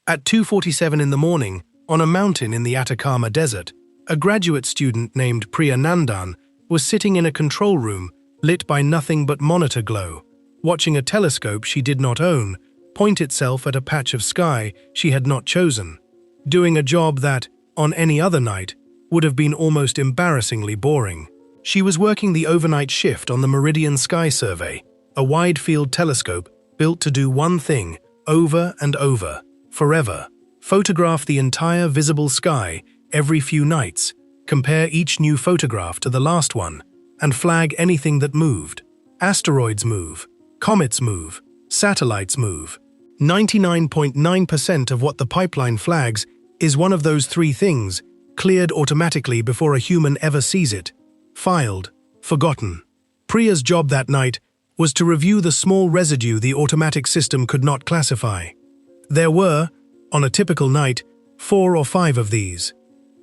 At 2:47 in the morning, on a mountain in the Atacama Desert, a graduate student named Priya Nandan was sitting in a control room lit by nothing but monitor glow, watching a telescope she did not own point itself at a patch of sky she had not chosen, doing a job that, on any other night, would have been almost embarrassingly boring. She was working the overnight shift on the Meridian Sky Survey, a wide-field telescope built to do one thing over and over, forever: photograph the entire visible sky every few nights, compare each new photograph to the last one, and flag anything that moved. Asteroids move, comets move, satellites move. 99.9% of what the pipeline flags is one of those three things, cleared automatically before a human ever sees it, filed, forgotten. Priya's job that night was to review the small residue the automatic system could not classify. There were, on a typical night, 4 or 5 of these.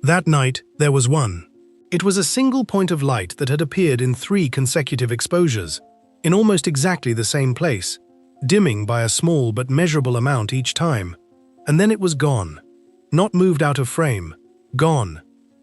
That night, there was one. It was a single point of light that had appeared in 3 consecutive exposures, in almost exactly the same place, dimming by a small but measurable amount each time, and then it was gone. Not moved out of frame, gone.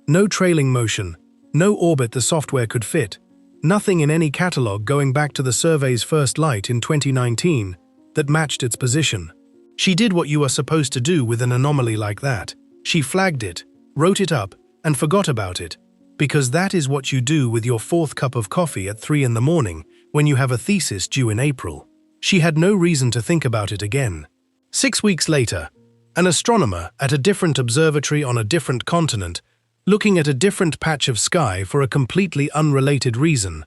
No trailing motion, no orbit the software could fit, nothing in any catalog going back to the survey's first light in 2019 that matched its position. She did what you are supposed to do with an anomaly like that. She flagged it, wrote it up, and forgot about it, because that is what you do with your 4th cup of coffee at 3 in the morning when you have a thesis due in April. She had no reason to think about it again. 6 weeks later, an astronomer at a different observatory on a different continent, looking at a different patch of sky for a completely unrelated reason,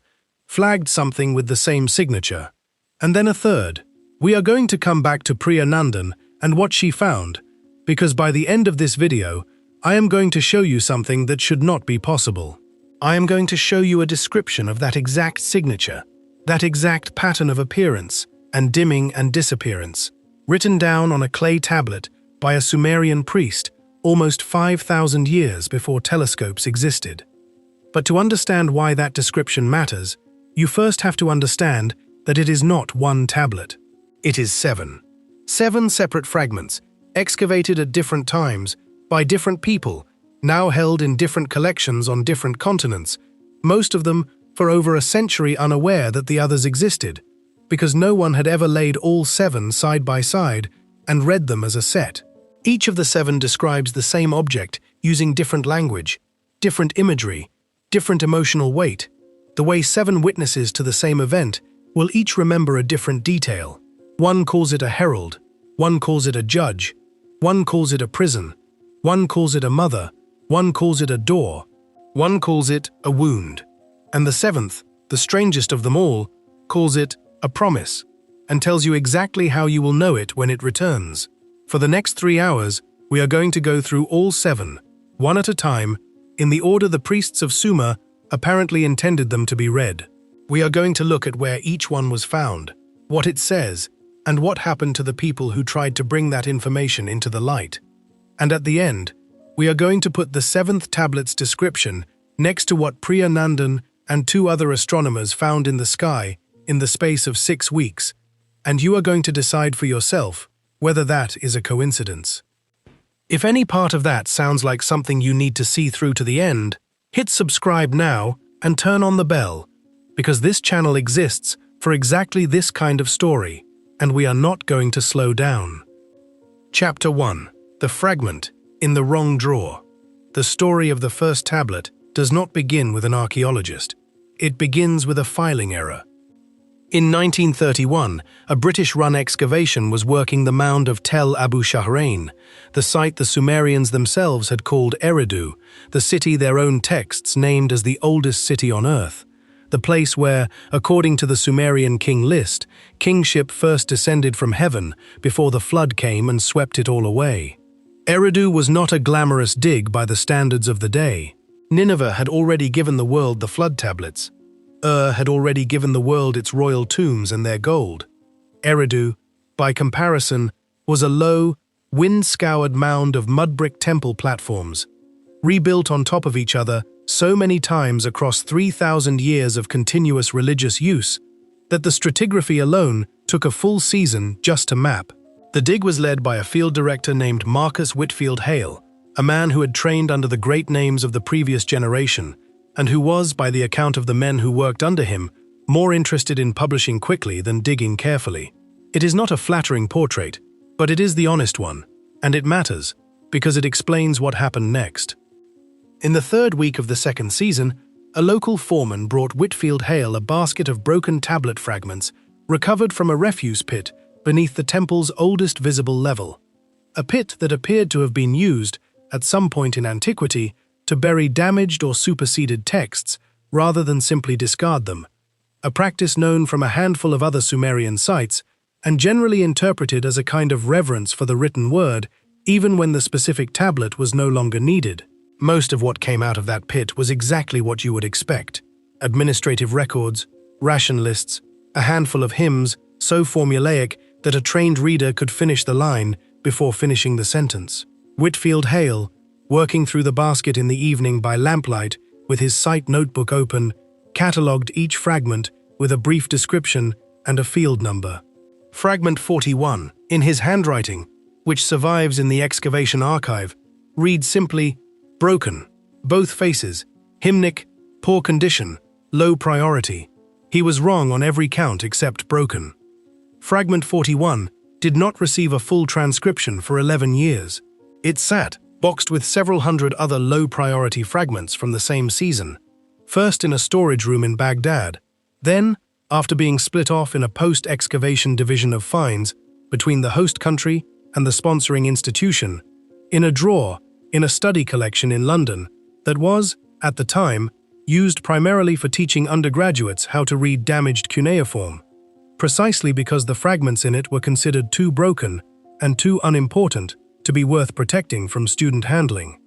flagged something with the same signature. And then a third. We are going to come back to Priya Nandan and what she found, because by the end of this video, I am going to show you something that should not be possible. I am going to show you a description of that exact signature, that exact pattern of appearance and dimming and disappearance, written down on a clay tablet by a Sumerian priest almost 5,000 years before telescopes existed. But to understand why that description matters, you first have to understand that it is not one tablet. It is 7. 7 separate fragments, excavated at different times, by different people, now held in different collections on different continents, most of them for over a century unaware that the others existed, because no one had ever laid all 7 side by side and read them as a set. Each of the 7 describes the same object using different language, different imagery, different emotional weight. The way 7 witnesses to the same event will each remember a different detail. One calls it a herald, one calls it a judge, one calls it a prison, one calls it a mother, one calls it a door, one calls it a wound, and the 7th, the strangest of them all, calls it a promise, and tells you exactly how you will know it when it returns. For the next 3 hours, we are going to go through all 7, one at a time, in the order the priests of Sumer apparently intended them to be read. We are going to look at where each one was found, what it says, and what happened to the people who tried to bring that information into the light. And at the end, we are going to put the 7th tablet's description next to what Priya Nandan and 2 other astronomers found in the sky in the space of 6 weeks, and you are going to decide for yourself whether that is a coincidence. If any part of that sounds like something you need to see through to the end, hit subscribe now and turn on the bell, because this channel exists for exactly this kind of story, and we are not going to slow down. Chapter 1. The Fragment in the Wrong Drawer. The story of the first tablet does not begin with an archaeologist. It begins with a filing error. In 1931, a British-run excavation was working the mound of Tel Abu Shahrain, the site the Sumerians themselves had called Eridu, the city their own texts named as the oldest city on Earth, the place where, according to the Sumerian king list, kingship first descended from heaven before the flood came and swept it all away. Eridu was not a glamorous dig by the standards of the day. Nineveh had already given the world the flood tablets. Had already given the world its royal tombs and their gold. Eridu, by comparison, was a low, wind-scoured mound of mud-brick temple platforms, rebuilt on top of each other so many times across 3,000 years of continuous religious use that the stratigraphy alone took a full season just to map. The dig was led by a field director named Marcus Whitfield Hale, a man who had trained under the great names of the previous generation, and who was, by the account of the men who worked under him, more interested in publishing quickly than digging carefully. It is not a flattering portrait, but it is the honest one, and it matters, because it explains what happened next. In the third week of the second season, a local foreman brought Whitfield Hale a basket of broken tablet fragments recovered from a refuse pit beneath the temple's oldest visible level, a pit that appeared to have been used, at some point in antiquity, to bury damaged or superseded texts rather than simply discard them, a practice known from a handful of other Sumerian sites and generally interpreted as a kind of reverence for the written word, even when the specific tablet was no longer needed. Most of what came out of that pit was exactly what you would expect: administrative records, ration lists, a handful of hymns so formulaic that a trained reader could finish the line before finishing the sentence. Whitfield Hale, working through the basket in the evening by lamplight with his site notebook open, catalogued each fragment with a brief description and a field number. Fragment 41, in his handwriting, which survives in the excavation archive, reads simply, "Broken. Both faces. Hymnic. Poor condition. Low priority." He was wrong on every count except broken. Fragment 41 did not receive a full transcription for 11 years. It sat, boxed with several hundred other low-priority fragments from the same season, first in a storage room in Baghdad, then, after being split off in a post-excavation division of finds between the host country and the sponsoring institution, in a drawer in a study collection in London that was, at the time, used primarily for teaching undergraduates how to read damaged cuneiform, precisely because the fragments in it were considered too broken and too unimportant to be worth protecting from student handling.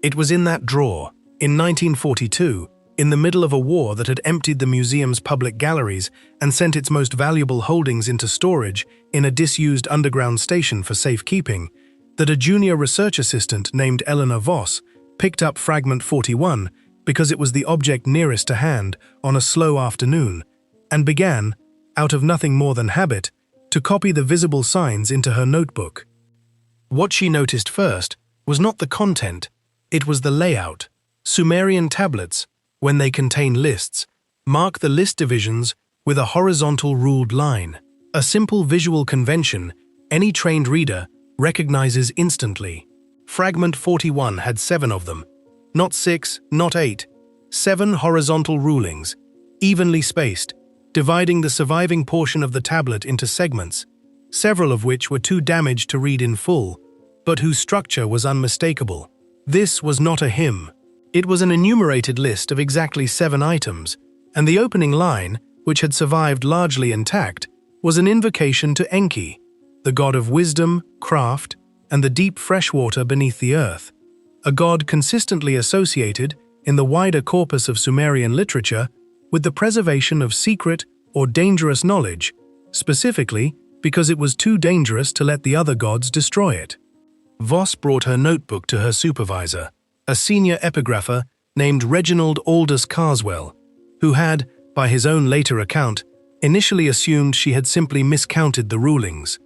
It was in that drawer, in 1942, in the middle of a war that had emptied the museum's public galleries and sent its most valuable holdings into storage in a disused underground station for safekeeping, that a junior research assistant named Eleanor Voss picked up Fragment 41 because it was the object nearest to hand on a slow afternoon, and began, out of nothing more than habit, to copy the visible signs into her notebook. What she noticed first was not the content, it was the layout. Sumerian tablets, when they contain lists, mark the list divisions with a horizontal ruled line, a simple visual convention any trained reader recognizes instantly. Fragment 41 had 7 of them, not 6, not 8, 7 horizontal rulings, evenly spaced, dividing the surviving portion of the tablet into segments, several of which were too damaged to read in full, but whose structure was unmistakable. This was not a hymn. It was an enumerated list of exactly 7 items, and the opening line, which had survived largely intact, was an invocation to Enki, the god of wisdom, craft, and the deep fresh water beneath the earth, a god consistently associated, in the wider corpus of Sumerian literature, with the preservation of secret or dangerous knowledge, specifically because it was too dangerous to let the other gods destroy it. Voss brought her notebook to her supervisor, a senior epigrapher named Reginald Aldous Carswell, who had, by his own later account, initially assumed she had simply miscounted the rulings,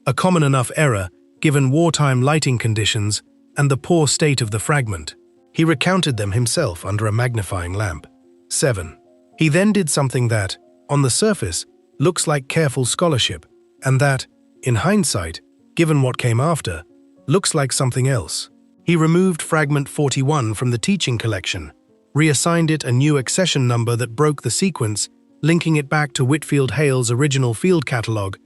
a common enough error given wartime lighting conditions and the poor state of the fragment. He recounted them himself under a magnifying lamp. 7. He then did something that, on the surface, looks like careful scholarship, and that, in hindsight, given what came after, looks like something else. He removed Fragment 41 from the teaching collection, reassigned it a new accession number that broke the sequence, linking it back to Whitfield Hale's original field catalogue,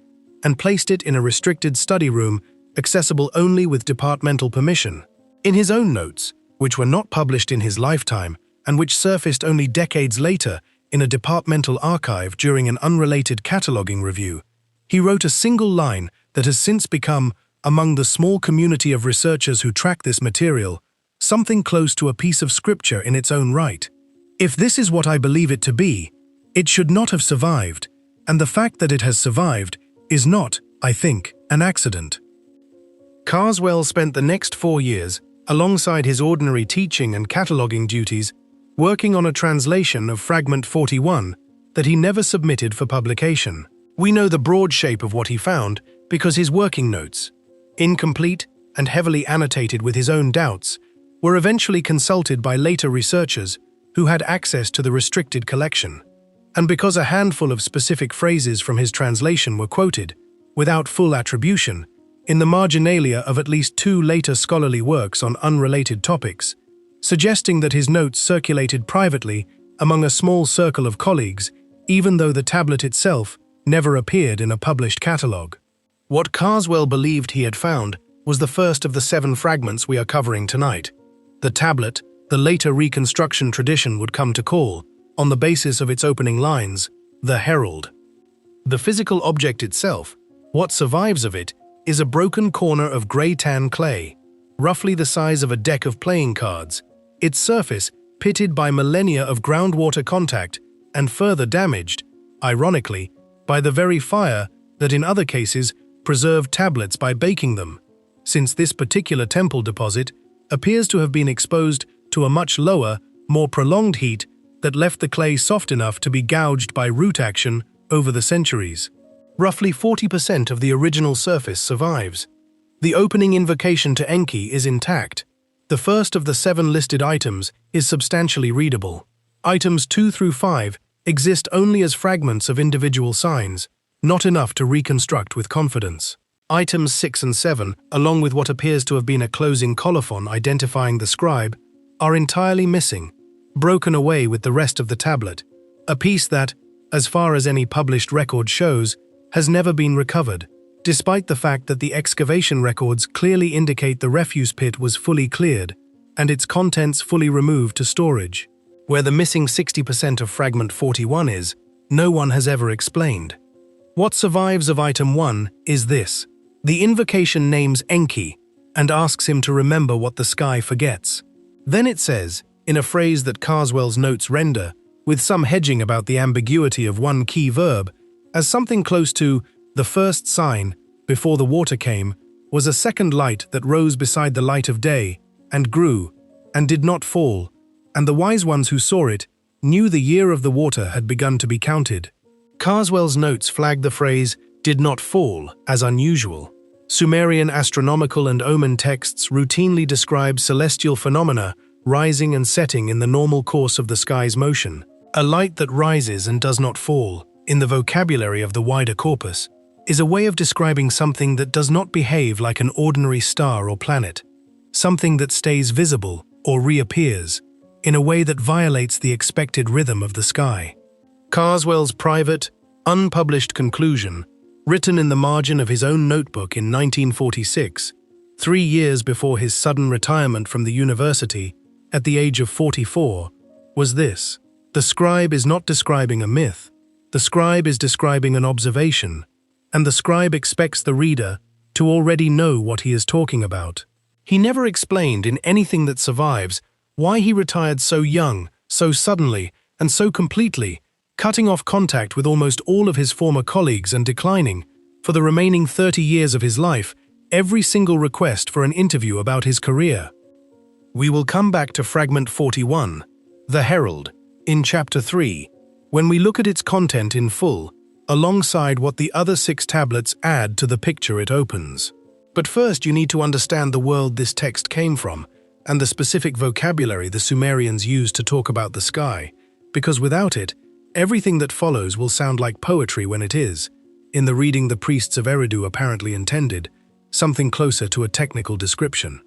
and placed it in a restricted study room accessible only with departmental permission. In his own notes, which were not published in his lifetime and which surfaced only decades later in a departmental archive during an unrelated cataloging review, he wrote a single line that has since become, among the small community of researchers who track this material, something close to a piece of scripture in its own right. If this is what I believe it to be, it should not have survived, and the fact that it has survived is not, I think, an accident. Carswell spent the next 4 years, alongside his ordinary teaching and cataloging duties, working on a translation of Fragment 41 that he never submitted for publication. We know the broad shape of what he found because his working notes, incomplete and heavily annotated with his own doubts, were eventually consulted by later researchers who had access to the restricted collection, and because a handful of specific phrases from his translation were quoted, without full attribution, in the marginalia of at least 2 later scholarly works on unrelated topics, suggesting that his notes circulated privately among a small circle of colleagues, even though the tablet itself never appeared in a published catalogue. What Carswell believed he had found was the first of the 7 fragments we are covering tonight. The tablet, the later reconstruction tradition would come to call, on the basis of its opening lines, the herald. The physical object itself, what survives of it, is a broken corner of grey-tan clay, roughly the size of a deck of playing cards, its surface pitted by millennia of groundwater contact and further damaged, ironically, by the very fire that in other cases preserved tablets by baking them, since this particular temple deposit appears to have been exposed to a much lower, more prolonged heat that left the clay soft enough to be gouged by root action over the centuries. Roughly 40% of the original surface survives. The opening invocation to Enki is intact. The first of the 7 listed items is substantially readable. Items 2 through 5 exist only as fragments of individual signs, not enough to reconstruct with confidence. Items 6 and 7, along with what appears to have been a closing colophon identifying the scribe, are entirely missing, broken away with the rest of the tablet, a piece that, as far as any published record shows, has never been recovered, despite the fact that the excavation records clearly indicate the refuse pit was fully cleared and its contents fully removed to storage. Where the missing 60% of fragment 41 is, no one has ever explained. What survives of item 1 is this. The invocation names Enki and asks him to remember what the sky forgets. Then it says, in a phrase that Carswell's notes render, with some hedging about the ambiguity of one key verb, as something close to the first sign, before the water came, was a second light that rose beside the light of day, and grew, and did not fall, and the wise ones who saw it knew the year of the water had begun to be counted. Carswell's notes flag the phrase, did not fall, as unusual. Sumerian astronomical and omen texts routinely describe celestial phenomena rising and setting in the normal course of the sky's motion. A light that rises and does not fall, in the vocabulary of the wider corpus, is a way of describing something that does not behave like an ordinary star or planet, something that stays visible or reappears, in a way that violates the expected rhythm of the sky. Carswell's private, unpublished conclusion, written in the margin of his own notebook in 1946, 3 years before his sudden retirement from the university, at the age of 44, was this: the scribe is not describing a myth, the scribe is describing an observation, and the scribe expects the reader to already know what he is talking about. He never explained in anything that survives why he retired so young, so suddenly, and so completely, cutting off contact with almost all of his former colleagues and declining, for the remaining 30 years of his life, every single request for an interview about his career. We will come back to fragment 41, The Herald, in chapter 3, when we look at its content in full, alongside what the other 6 tablets add to the picture it opens. But first you need to understand the world this text came from, and the specific vocabulary the Sumerians used to talk about the sky, because without it, everything that follows will sound like poetry when it is, in the reading the priests of Eridu apparently intended, something closer to a technical description.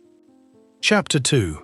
Chapter 2.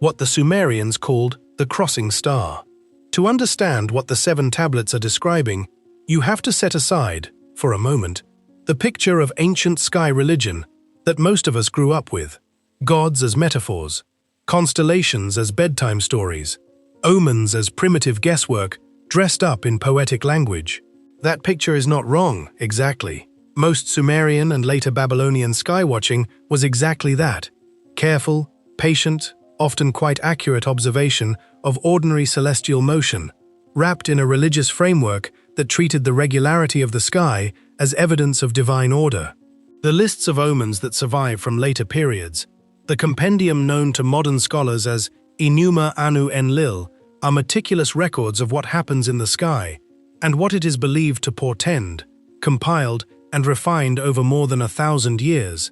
What the Sumerians called the crossing star. To understand what the 7 tablets are describing, you have to set aside, for a moment, the picture of ancient sky religion that most of us grew up with. Gods as metaphors, constellations as bedtime stories, omens as primitive guesswork dressed up in poetic language. That picture is not wrong, exactly. Most Sumerian and later Babylonian skywatching was exactly that. Careful, patient, often quite accurate observation of ordinary celestial motion, wrapped in a religious framework that treated the regularity of the sky as evidence of divine order. The lists of omens that survive from later periods, the compendium known to modern scholars as Enuma Anu Enlil, are meticulous records of what happens in the sky and what it is believed to portend, compiled, and refined over more than 1,000 years.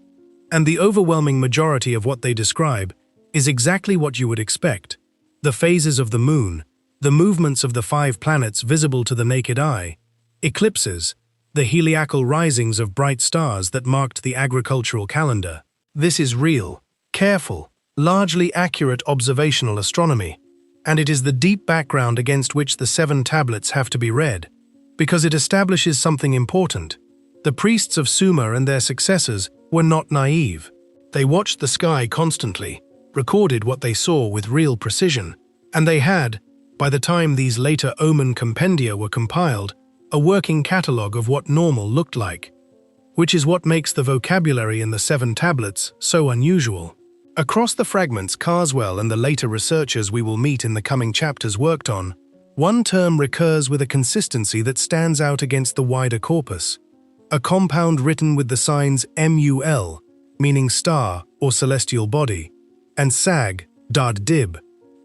And the overwhelming majority of what they describe is exactly what you would expect. The phases of the moon, the movements of the 5 planets visible to the naked eye, eclipses, the heliacal risings of bright stars that marked the agricultural calendar. This is real, careful, largely accurate observational astronomy, and it is the deep background against which the 7 tablets have to be read, because it establishes something important. The priests of Sumer and their successors were not naive. They watched the sky constantly, recorded what they saw with real precision, and they had, by the time these later omen compendia were compiled, a working catalogue of what normal looked like, which is what makes the vocabulary in the 7 tablets so unusual. Across the fragments Carswell and the later researchers we will meet in the coming chapters worked on, one term recurs with a consistency that stands out against the wider corpus. A compound written with the signs MUL, meaning star or celestial body, and SAG, Dad Dib,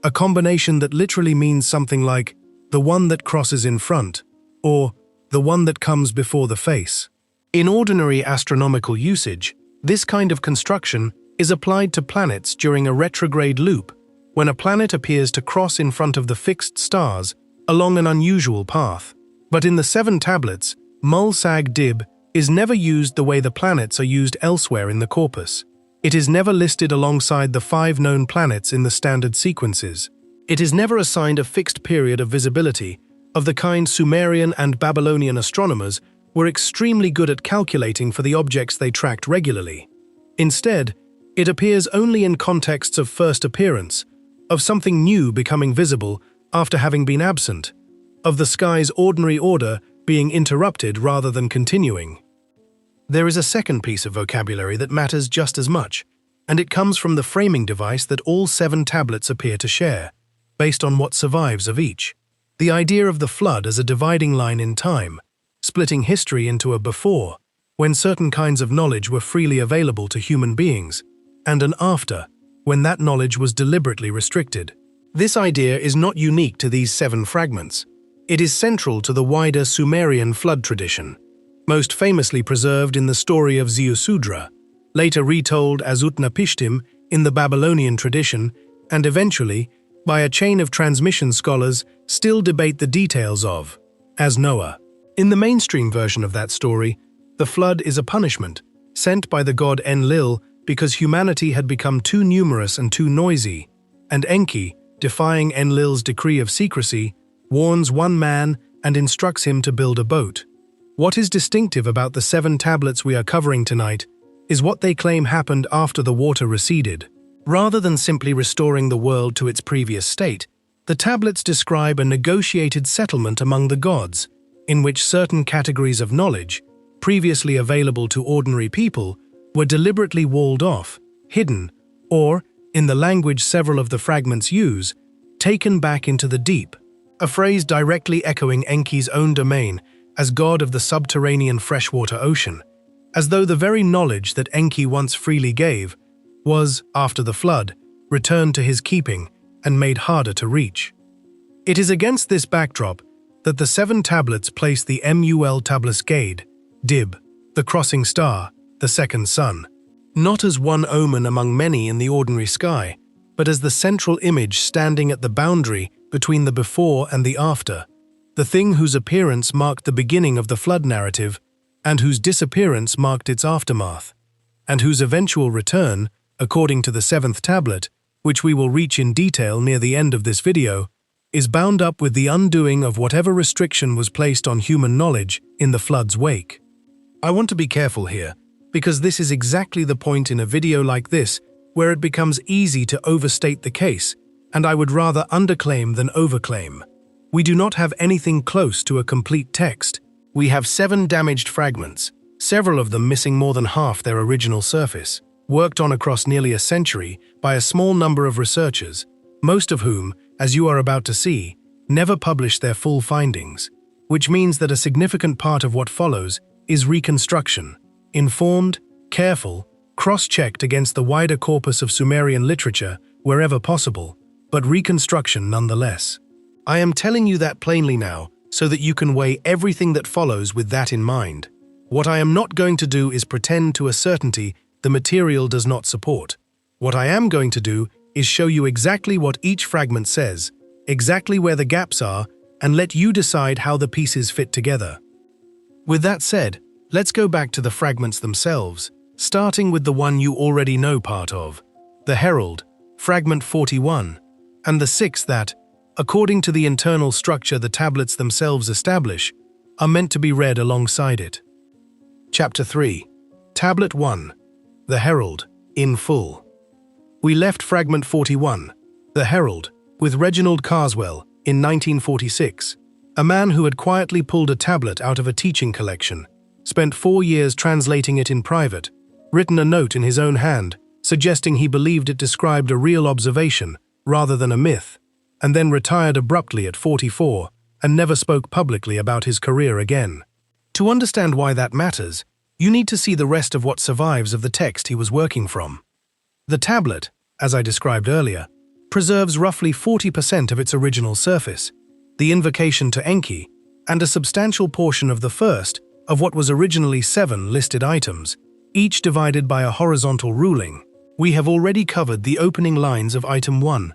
a combination that literally means something like the one that crosses in front, or the one that comes before the face. In ordinary astronomical usage, this kind of construction is applied to planets during a retrograde loop, when a planet appears to cross in front of the fixed stars along an unusual path. But in the 7 tablets, Mul Sag Dib is never used the way the planets are used elsewhere in the corpus. It is never listed alongside the 5 known planets in the standard sequences. It is never assigned a fixed period of visibility, of the kind Sumerian and Babylonian astronomers were extremely good at calculating for the objects they tracked regularly. Instead, it appears only in contexts of first appearance, of something new becoming visible after having been absent, of the sky's ordinary order being interrupted rather than continuing. There is a second piece of vocabulary that matters just as much, and it comes from the framing device that all 7 tablets appear to share, based on what survives of each. The idea of the flood as a dividing line in time, splitting history into a before, when certain kinds of knowledge were freely available to human beings, and an after, when that knowledge was deliberately restricted. This idea is not unique to these 7 fragments. It is central to the wider Sumerian flood tradition, most famously preserved in the story of Ziusudra, later retold as Utnapishtim in the Babylonian tradition, and eventually, by a chain of transmission scholars still debate the details of, as Noah. In the mainstream version of that story, the flood is a punishment, sent by the god Enlil because humanity had become too numerous and too noisy, and Enki, defying Enlil's decree of secrecy, warns one man and instructs him to build a boat. What is distinctive about the 7 tablets we are covering tonight is what they claim happened after the water receded. Rather than simply restoring the world to its previous state, the tablets describe a negotiated settlement among the gods, in which certain categories of knowledge, previously available to ordinary people, were deliberately walled off, hidden, or, in the language several of the fragments use, taken back into the deep, a phrase directly echoing Enki's own domain as god of the subterranean freshwater ocean, as though the very knowledge that Enki once freely gave was, after the flood, returned to his keeping and made harder to reach. It is against this backdrop that the 7 tablets place the Mul Tablis Gade, Dib, the crossing star, the second sun, not as one omen among many in the ordinary sky, but as the central image standing at the boundary between the before and the after, the thing whose appearance marked the beginning of the flood narrative and whose disappearance marked its aftermath, and whose eventual return, according to the 7th tablet, which we will reach in detail near the end of this video, is bound up with the undoing of whatever restriction was placed on human knowledge in the flood's wake. I want to be careful here, because this is exactly the point in a video like this where it becomes easy to overstate the case, and I would rather underclaim than overclaim. We do not have anything close to a complete text. We have 7 damaged fragments, several of them missing more than half their original surface, worked on across nearly a century by a small number of researchers, most of whom, as you are about to see, never published their full findings, which means that a significant part of what follows is reconstruction, informed, careful, cross-checked against the wider corpus of Sumerian literature wherever possible, but reconstruction nonetheless. I am telling you that plainly now, so that you can weigh everything that follows with that in mind. What I am not going to do is pretend to a certainty the material does not support. What I am going to do is show you exactly what each fragment says, exactly where the gaps are, and let you decide how the pieces fit together. With that said, let's go back to the fragments themselves, starting with the one you already know part of, the Herald, fragment 41, and the 6 that, according to the internal structure the tablets themselves establish, are meant to be read alongside it. Chapter 3. Tablet 1. The Herald, in full. We left fragment 41, the Herald, with Reginald Carswell in 1946, a man who had quietly pulled a tablet out of a teaching collection, spent 4 years translating it in private, written a note in his own hand, suggesting he believed it described a real observation rather than a myth, and then retired abruptly at 44 and never spoke publicly about his career again. To understand why that matters, you need to see the rest of what survives of the text he was working from. The tablet, as I described earlier, preserves roughly 40% of its original surface, the invocation to Enki, and a substantial portion of the first of what was originally 7 listed items, each divided by a horizontal ruling. We have already covered the opening lines of item 1,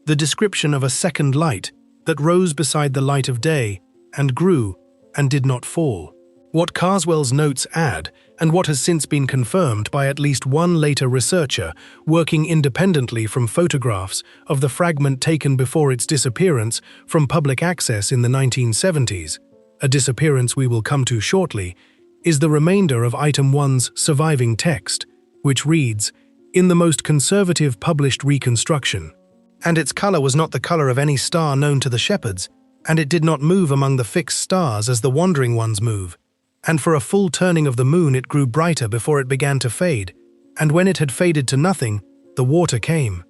the description of a second light that rose beside the light of day and grew and did not fall. What Carswell's notes add, and what has since been confirmed by at least one later researcher working independently from photographs of the fragment taken before its disappearance from public access in the 1970s, a disappearance we will come to shortly, is the remainder of item 1's surviving text, which reads, "In the most conservative published reconstruction." And its color was not the color of any star known to the shepherds, and it did not move among the fixed stars as the wandering ones move. And for a full turning of the moon it grew brighter before it began to fade, and when it had faded to nothing, the water came.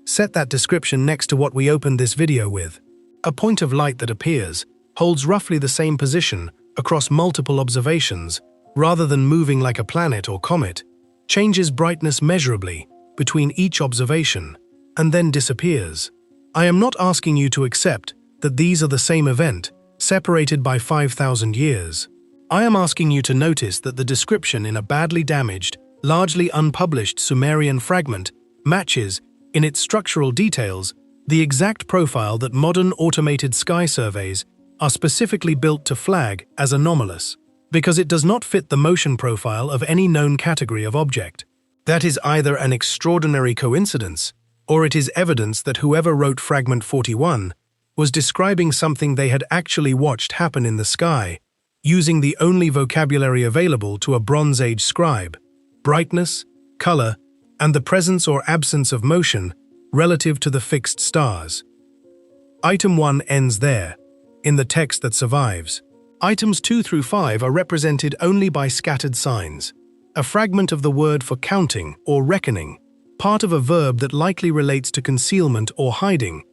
Set that description next to what we opened this video with. A point of light that appears, holds roughly the same position across multiple observations, rather than moving like a planet or comet, changes brightness measurably between each observation, and then disappears. I am not asking you to accept that these are the same event, separated by 5,000 years. I am asking you to notice that the description in a badly damaged, largely unpublished Sumerian fragment matches, in its structural details, the exact profile that modern automated sky surveys are specifically built to flag as anomalous, because it does not fit the motion profile of any known category of object. That is either an extraordinary coincidence, or it is evidence that whoever wrote fragment 41 was describing something they had actually watched happen in the sky, using the only vocabulary available to a Bronze Age scribe: brightness, color, and the presence or absence of motion relative to the fixed stars. Item 1 ends there, in the text that survives. Items 2 through 5 are represented only by scattered signs, a fragment of the word for counting or reckoning, part of a verb that likely relates to concealment or hiding,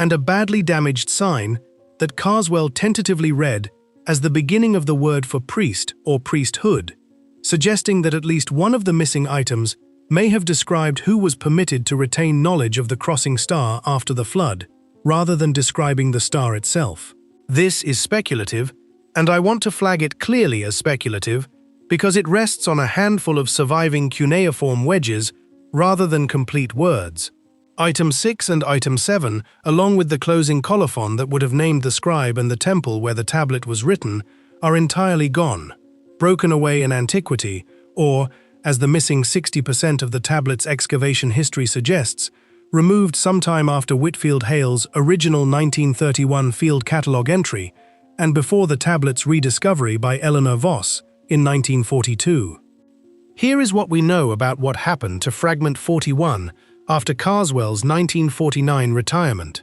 and a badly damaged sign that Carswell tentatively read as the beginning of the word for priest or priesthood, suggesting that at least one of the missing items may have described who was permitted to retain knowledge of the crossing star after the flood, rather than describing the star itself. This is speculative, and I want to flag it clearly as speculative because it rests on a handful of surviving cuneiform wedges rather than complete words. Item 6 and Item 7, along with the closing colophon that would have named the scribe and the temple where the tablet was written, are entirely gone, broken away in antiquity, or, as the missing 60% of the tablet's excavation history suggests, removed sometime after Whitfield Hale's original 1931 field catalogue entry and before the tablet's rediscovery by Eleanor Voss in 1942. Here is what we know about what happened to fragment 41 after Carswell's 1949 retirement.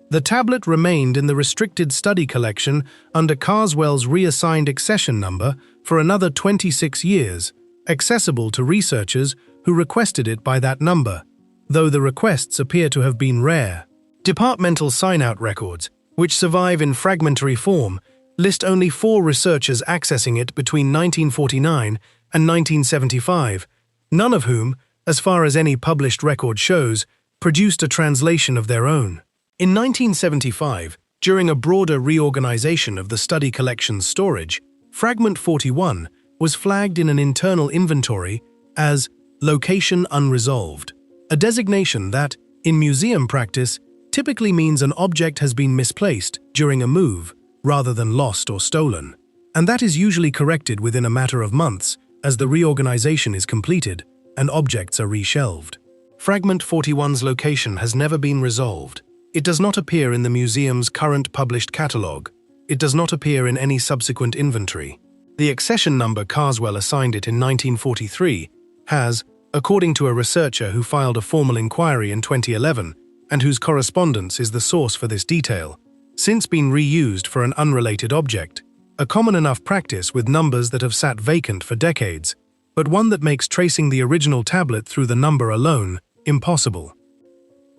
The tablet remained in the restricted study collection under Carswell's reassigned accession number for another 26 years, accessible to researchers who requested it by that number, though the requests appear to have been rare. Departmental sign-out records, which survive in fragmentary form, list only 4 researchers accessing it between 1949 and 1975, none of whom, as far as any published record shows, produced a translation of their own. In 1975, During a broader reorganization of the study collection's storage, Fragment 41 was flagged in an internal inventory as location unresolved, a designation that, in museum practice, typically means an object has been misplaced during a move rather than lost or stolen. And that is usually corrected within a matter of months as the reorganization is completed and objects are reshelved. Fragment 41's location has never been resolved. It does not appear in the museum's current published catalogue. It does not appear in any subsequent inventory. The accession number Carswell assigned it in 1943 has, according to a researcher who filed a formal inquiry in 2011 and whose correspondence is the source for this detail, since been reused for an unrelated object, a common enough practice with numbers that have sat vacant for decades, but one that makes tracing the original tablet through the number alone impossible.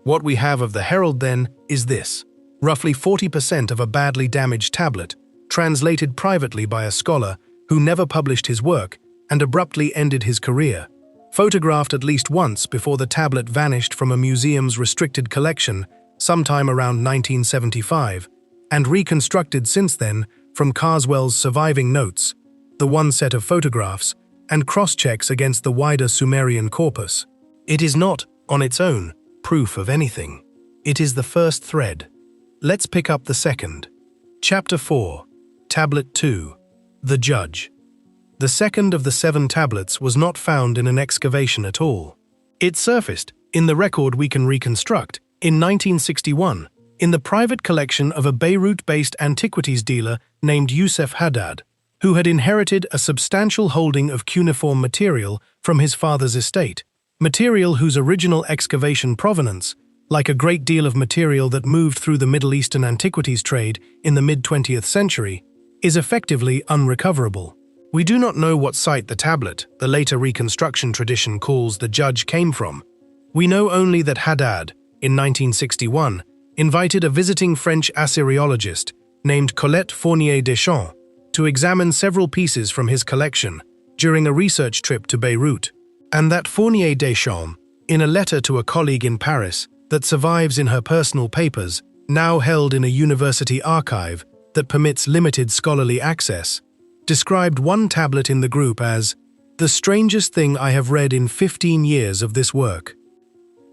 What we have of the Herald, then, is this: roughly 40% of a badly damaged tablet, translated privately by a scholar who never published his work and abruptly ended his career, photographed at least once before the tablet vanished from a museum's restricted collection sometime around 1975, and reconstructed since then from Carswell's surviving notes, the one set of photographs, and cross-checks against the wider Sumerian corpus. It is not, on its own, proof of anything. It is the first thread. Let's pick up the second. Chapter 4, Tablet 2, The Judge. The second of the 7 tablets was not found in an excavation at all. It surfaced, in the record we can reconstruct, in 1961, in the private collection of a Beirut-based antiquities dealer named Youssef Haddad, who had inherited a substantial holding of cuneiform material from his father's estate, material whose original excavation provenance, like a great deal of material that moved through the Middle Eastern antiquities trade in the mid-20th century, is effectively unrecoverable. We do not know what site the tablet, the later reconstruction tradition calls the Judge, came from. We know only that Haddad, in 1961, invited a visiting French Assyriologist named Colette Fournier Deschamps to examine several pieces from his collection during a research trip to Beirut, and that Fournier Deschamps, in a letter to a colleague in Paris that survives in her personal papers, now held in a university archive that permits limited scholarly access, described one tablet in the group as the strangest thing I have read in 15 years of this work.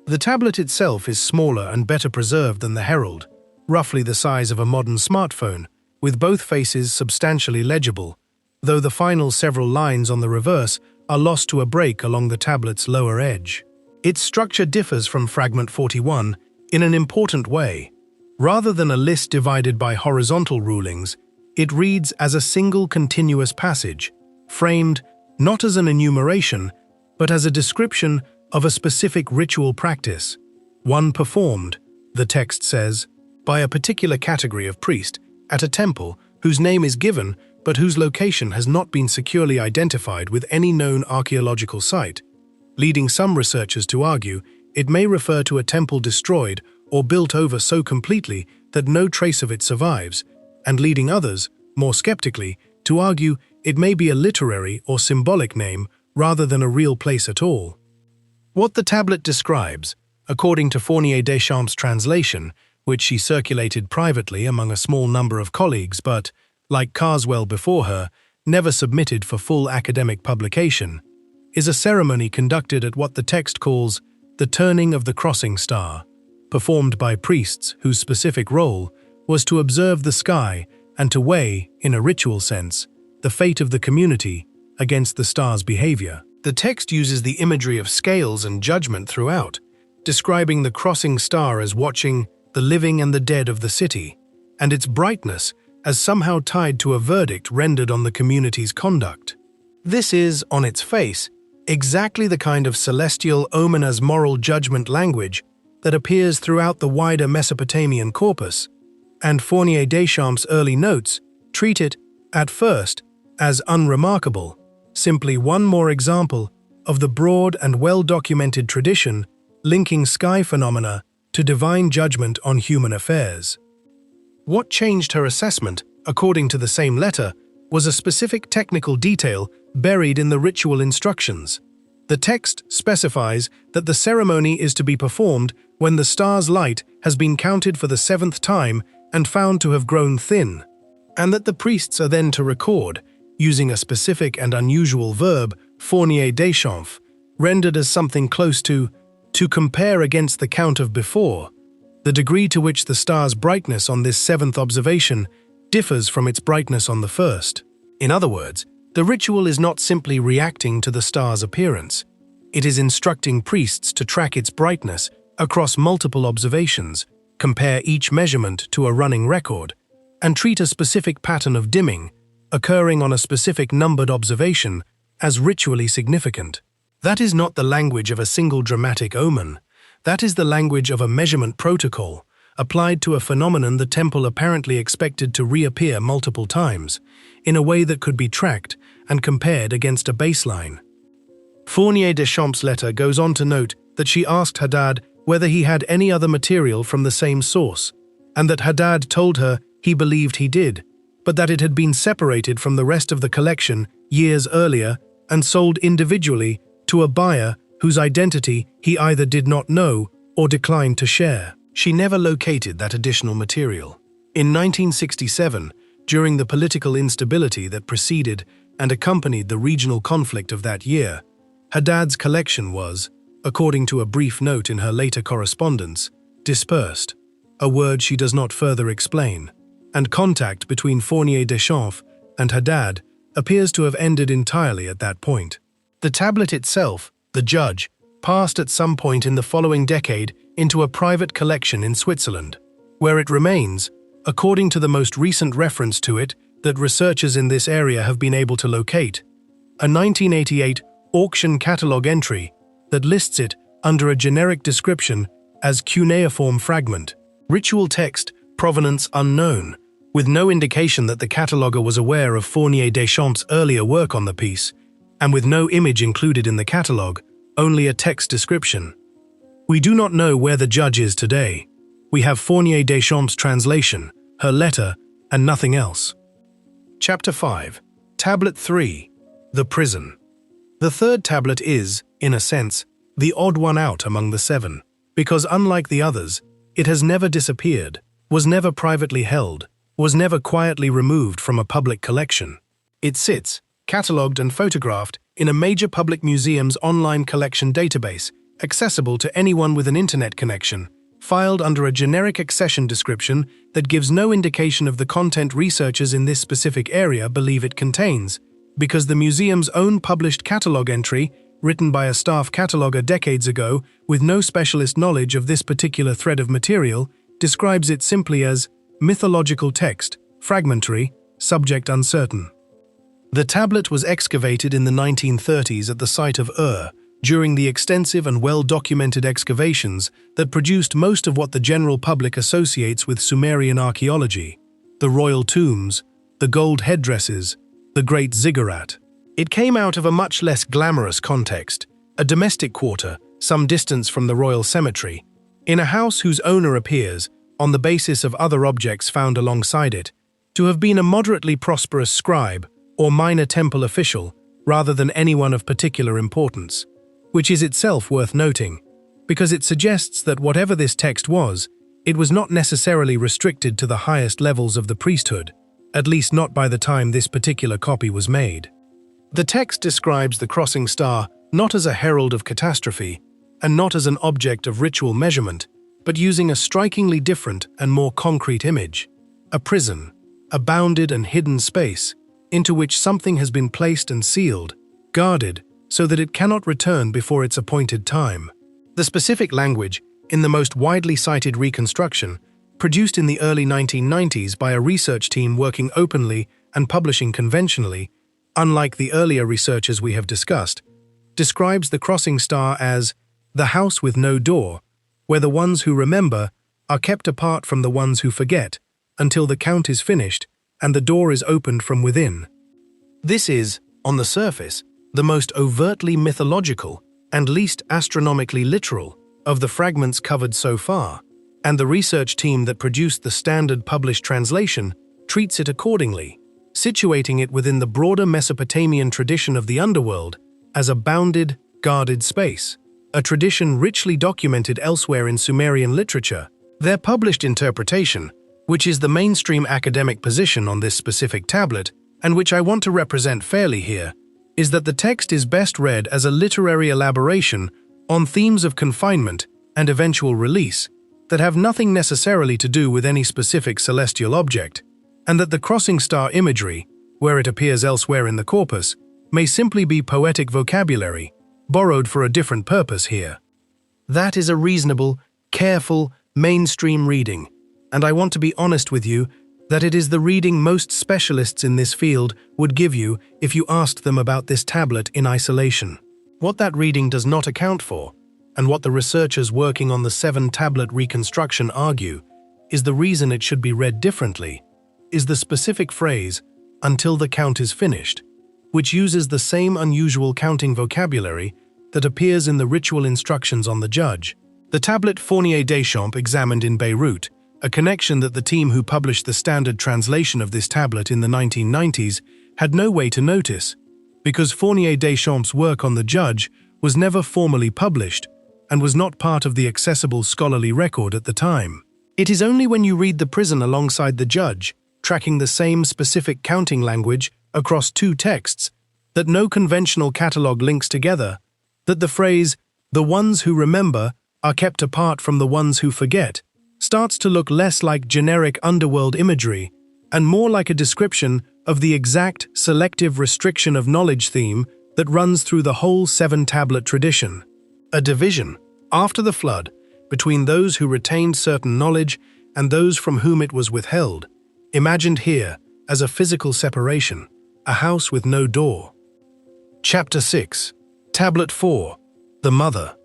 The tablet itself is smaller and better preserved than the Herald, roughly the size of a modern smartphone, with both faces substantially legible, though the final several lines on the reverse are lost to a break along the tablet's lower edge. Its structure differs from Fragment 41 in an important way. Rather than a list divided by horizontal rulings, it reads as a single continuous passage, framed not as an enumeration, but as a description of a specific ritual practice, one performed, the text says, by a particular category of priest at a temple whose name is given but whose location has not been securely identified with any known archaeological site, leading some researchers to argue it may refer to a temple destroyed or built over so completely that no trace of it survives, and leading others, more skeptically, to argue it may be a literary or symbolic name rather than a real place at all. What the tablet describes, according to Fournier Deschamps' translation, which she circulated privately among a small number of colleagues but, like Carswell before her, never submitted for full academic publication, is a ceremony conducted at what the text calls the turning of the crossing star, performed by priests whose specific role was to observe the sky and to weigh, in a ritual sense, the fate of the community against the star's behavior. The text uses the imagery of scales and judgment throughout, describing the crossing star as watching the living and the dead of the city, and its brightness as somehow tied to a verdict rendered on the community's conduct. This is, on its face, exactly the kind of celestial ominous moral judgment language that appears throughout the wider Mesopotamian corpus, and Fournier Deschamps' early notes treat it, at first, as unremarkable, simply one more example of the broad and well-documented tradition linking sky phenomena to divine judgment on human affairs. What changed her assessment, according to the same letter, was a specific technical detail buried in the ritual instructions. The text specifies that the ceremony is to be performed when the star's light has been counted for the 7th time and found to have grown thin, and that the priests are then to record, using a specific and unusual verb, fournier deschamps, rendered as something close to compare against the count of before, the degree to which the star's brightness on this seventh observation differs from its brightness on the first. In other words, the ritual is not simply reacting to the star's appearance. It is instructing priests to track its brightness across multiple observations, compare each measurement to a running record, and treat a specific pattern of dimming, occurring on a specific numbered observation, as ritually significant. That is not the language of a single dramatic omen. That is the language of a measurement protocol, applied to a phenomenon the temple apparently expected to reappear multiple times, in a way that could be tracked and compared against a baseline. Fournier Deschamps' letter goes on to note that she asked Haddad whether he had any other material from the same source, and that Haddad told her he believed he did, but that it had been separated from the rest of the collection years earlier and sold individually to a buyer whose identity he either did not know or declined to share. She never located that additional material. In 1967, during the political instability that preceded and accompanied the regional conflict of that year, Haddad's collection was, according to a brief note in her later correspondence, dispersed, a word she does not further explain, and contact between Fournier Deschamps and Haddad appears to have ended entirely at that point. The tablet itself, the Judge, passed at some point in the following decade into a private collection in Switzerland, where it remains, according to the most recent reference to it that researchers in this area have been able to locate, a 1988 auction catalogue entry that lists it under a generic description as cuneiform fragment. Ritual text, provenance unknown, with no indication that the cataloguer was aware of Fournier Deschamps' earlier work on the piece, and with no image included in the catalogue, only a text description. We do not know where the Judge is today. We have Fournier Deschamps' translation, her letter, and nothing else. Chapter 5. Tablet 3. The Prison. The third tablet is, in a sense, the odd one out among the seven, because unlike the others, it has never disappeared, was never privately held, was never quietly removed from a public collection. It sits, catalogued and photographed, in a major public museum's online collection database, accessible to anyone with an internet connection, filed under a generic accession description that gives no indication of the content researchers in this specific area believe it contains, because the museum's own published catalogue entry, written by a staff cataloguer decades ago with no specialist knowledge of this particular thread of material, describes it simply as mythological text, fragmentary, subject uncertain. The tablet was excavated in the 1930s at the site of Ur, during the extensive and well-documented excavations that produced most of what the general public associates with Sumerian archaeology: the royal tombs, the gold headdresses, the great ziggurat. It came out of a much less glamorous context, a domestic quarter, some distance from the royal cemetery, in a house whose owner appears, on the basis of other objects found alongside it, to have been a moderately prosperous scribe or minor temple official rather than anyone of particular importance, which is itself worth noting, because it suggests that whatever this text was, it was not necessarily restricted to the highest levels of the priesthood, at least not by the time this particular copy was made. The text describes the crossing star not as a herald of catastrophe, and not as an object of ritual measurement, but using a strikingly different and more concrete image: a prison, a bounded and hidden space, into which something has been placed and sealed, guarded, so that it cannot return before its appointed time. The specific language, in the most widely cited reconstruction, produced in the early 1990s by a research team working openly and publishing conventionally, unlike the earlier researchers we have discussed, describes the crossing star as the house with no door, where the ones who remember are kept apart from the ones who forget until the count is finished and the door is opened from within. This is, on the surface, the most overtly mythological and least astronomically literal of the fragments covered so far, and the research team that produced the standard published translation treats it accordingly, situating it within the broader Mesopotamian tradition of the underworld as a bounded, guarded space, a tradition richly documented elsewhere in Sumerian literature. Their published interpretation, which is the mainstream academic position on this specific tablet, and which I want to represent fairly here, is that the text is best read as a literary elaboration on themes of confinement and eventual release that have nothing necessarily to do with any specific celestial object, and that the crossing star imagery, where it appears elsewhere in the corpus, may simply be poetic vocabulary, borrowed for a different purpose here. That is a reasonable, careful, mainstream reading, and I want to be honest with you that it is the reading most specialists in this field would give you if you asked them about this tablet in isolation. What that reading does not account for, and what the researchers working on the 7-tablet reconstruction argue, is the reason it should be read differently, is the specific phrase, "until the count is finished," which uses the same unusual counting vocabulary that appears in the ritual instructions on the judge. The tablet Fournier Deschamps examined in Beirut, a connection that the team who published the standard translation of this tablet in the 1990s had no way to notice, because Fournier Deschamps' work on the judge was never formally published and was not part of the accessible scholarly record at the time. It is only when you read the prison alongside the judge, tracking the same specific counting language across 2 texts, that no conventional catalogue links together, that the phrase, "the ones who remember are kept apart from the ones who forget," starts to look less like generic underworld imagery and more like a description of the exact selective restriction of knowledge theme that runs through the whole 7-tablet tradition. A division, after the flood, between those who retained certain knowledge and those from whom it was withheld, imagined here as a physical separation, a house with no door. Chapter 6. Tablet 4. The Mother.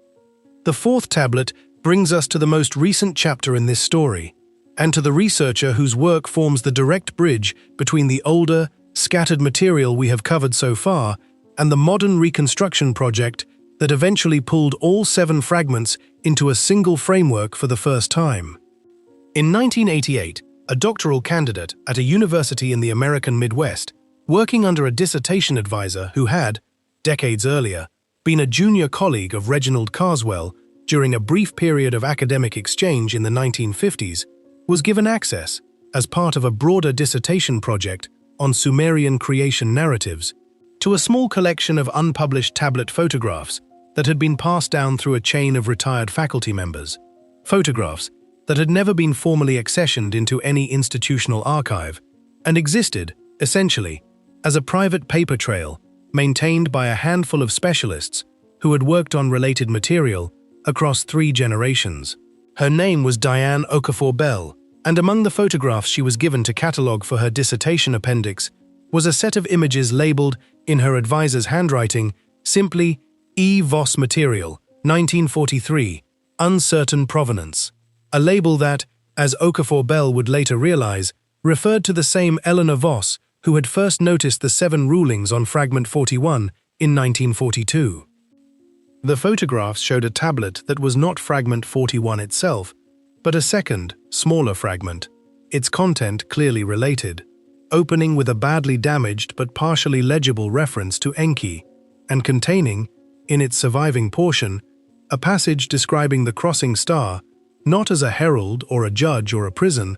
The 4th tablet brings us to the most recent chapter in this story, and to the researcher whose work forms the direct bridge between the older, scattered material we have covered so far and the modern reconstruction project that eventually pulled all 7 fragments into a single framework for the first time. In 1988, a doctoral candidate at a university in the American Midwest, working under a dissertation advisor who had, decades earlier, been a junior colleague of Reginald Carswell during a brief period of academic exchange in the 1950s, was given access, as part of a broader dissertation project on Sumerian creation narratives, to a small collection of unpublished tablet photographs that had been passed down through a chain of retired faculty members, photographs that had never been formally accessioned into any institutional archive, and existed, essentially, as a private paper trail maintained by a handful of specialists who had worked on related material across 3 generations. Her name was Diane Okafor-Bell, and among the photographs she was given to catalogue for her dissertation appendix was a set of images labelled, in her advisor's handwriting, simply E. Voss Material, 1943, Uncertain Provenance, a label that, as Okafor-Bell would later realize, referred to the same Eleanor Voss who had first noticed the 7 rulings on Fragment 41 in 1942. The photographs showed a tablet that was not Fragment 41 itself, but a second, smaller fragment, its content clearly related, opening with a badly damaged but partially legible reference to Enki, and containing, in its surviving portion, a passage describing the crossing star, not as a herald or a judge or a prison,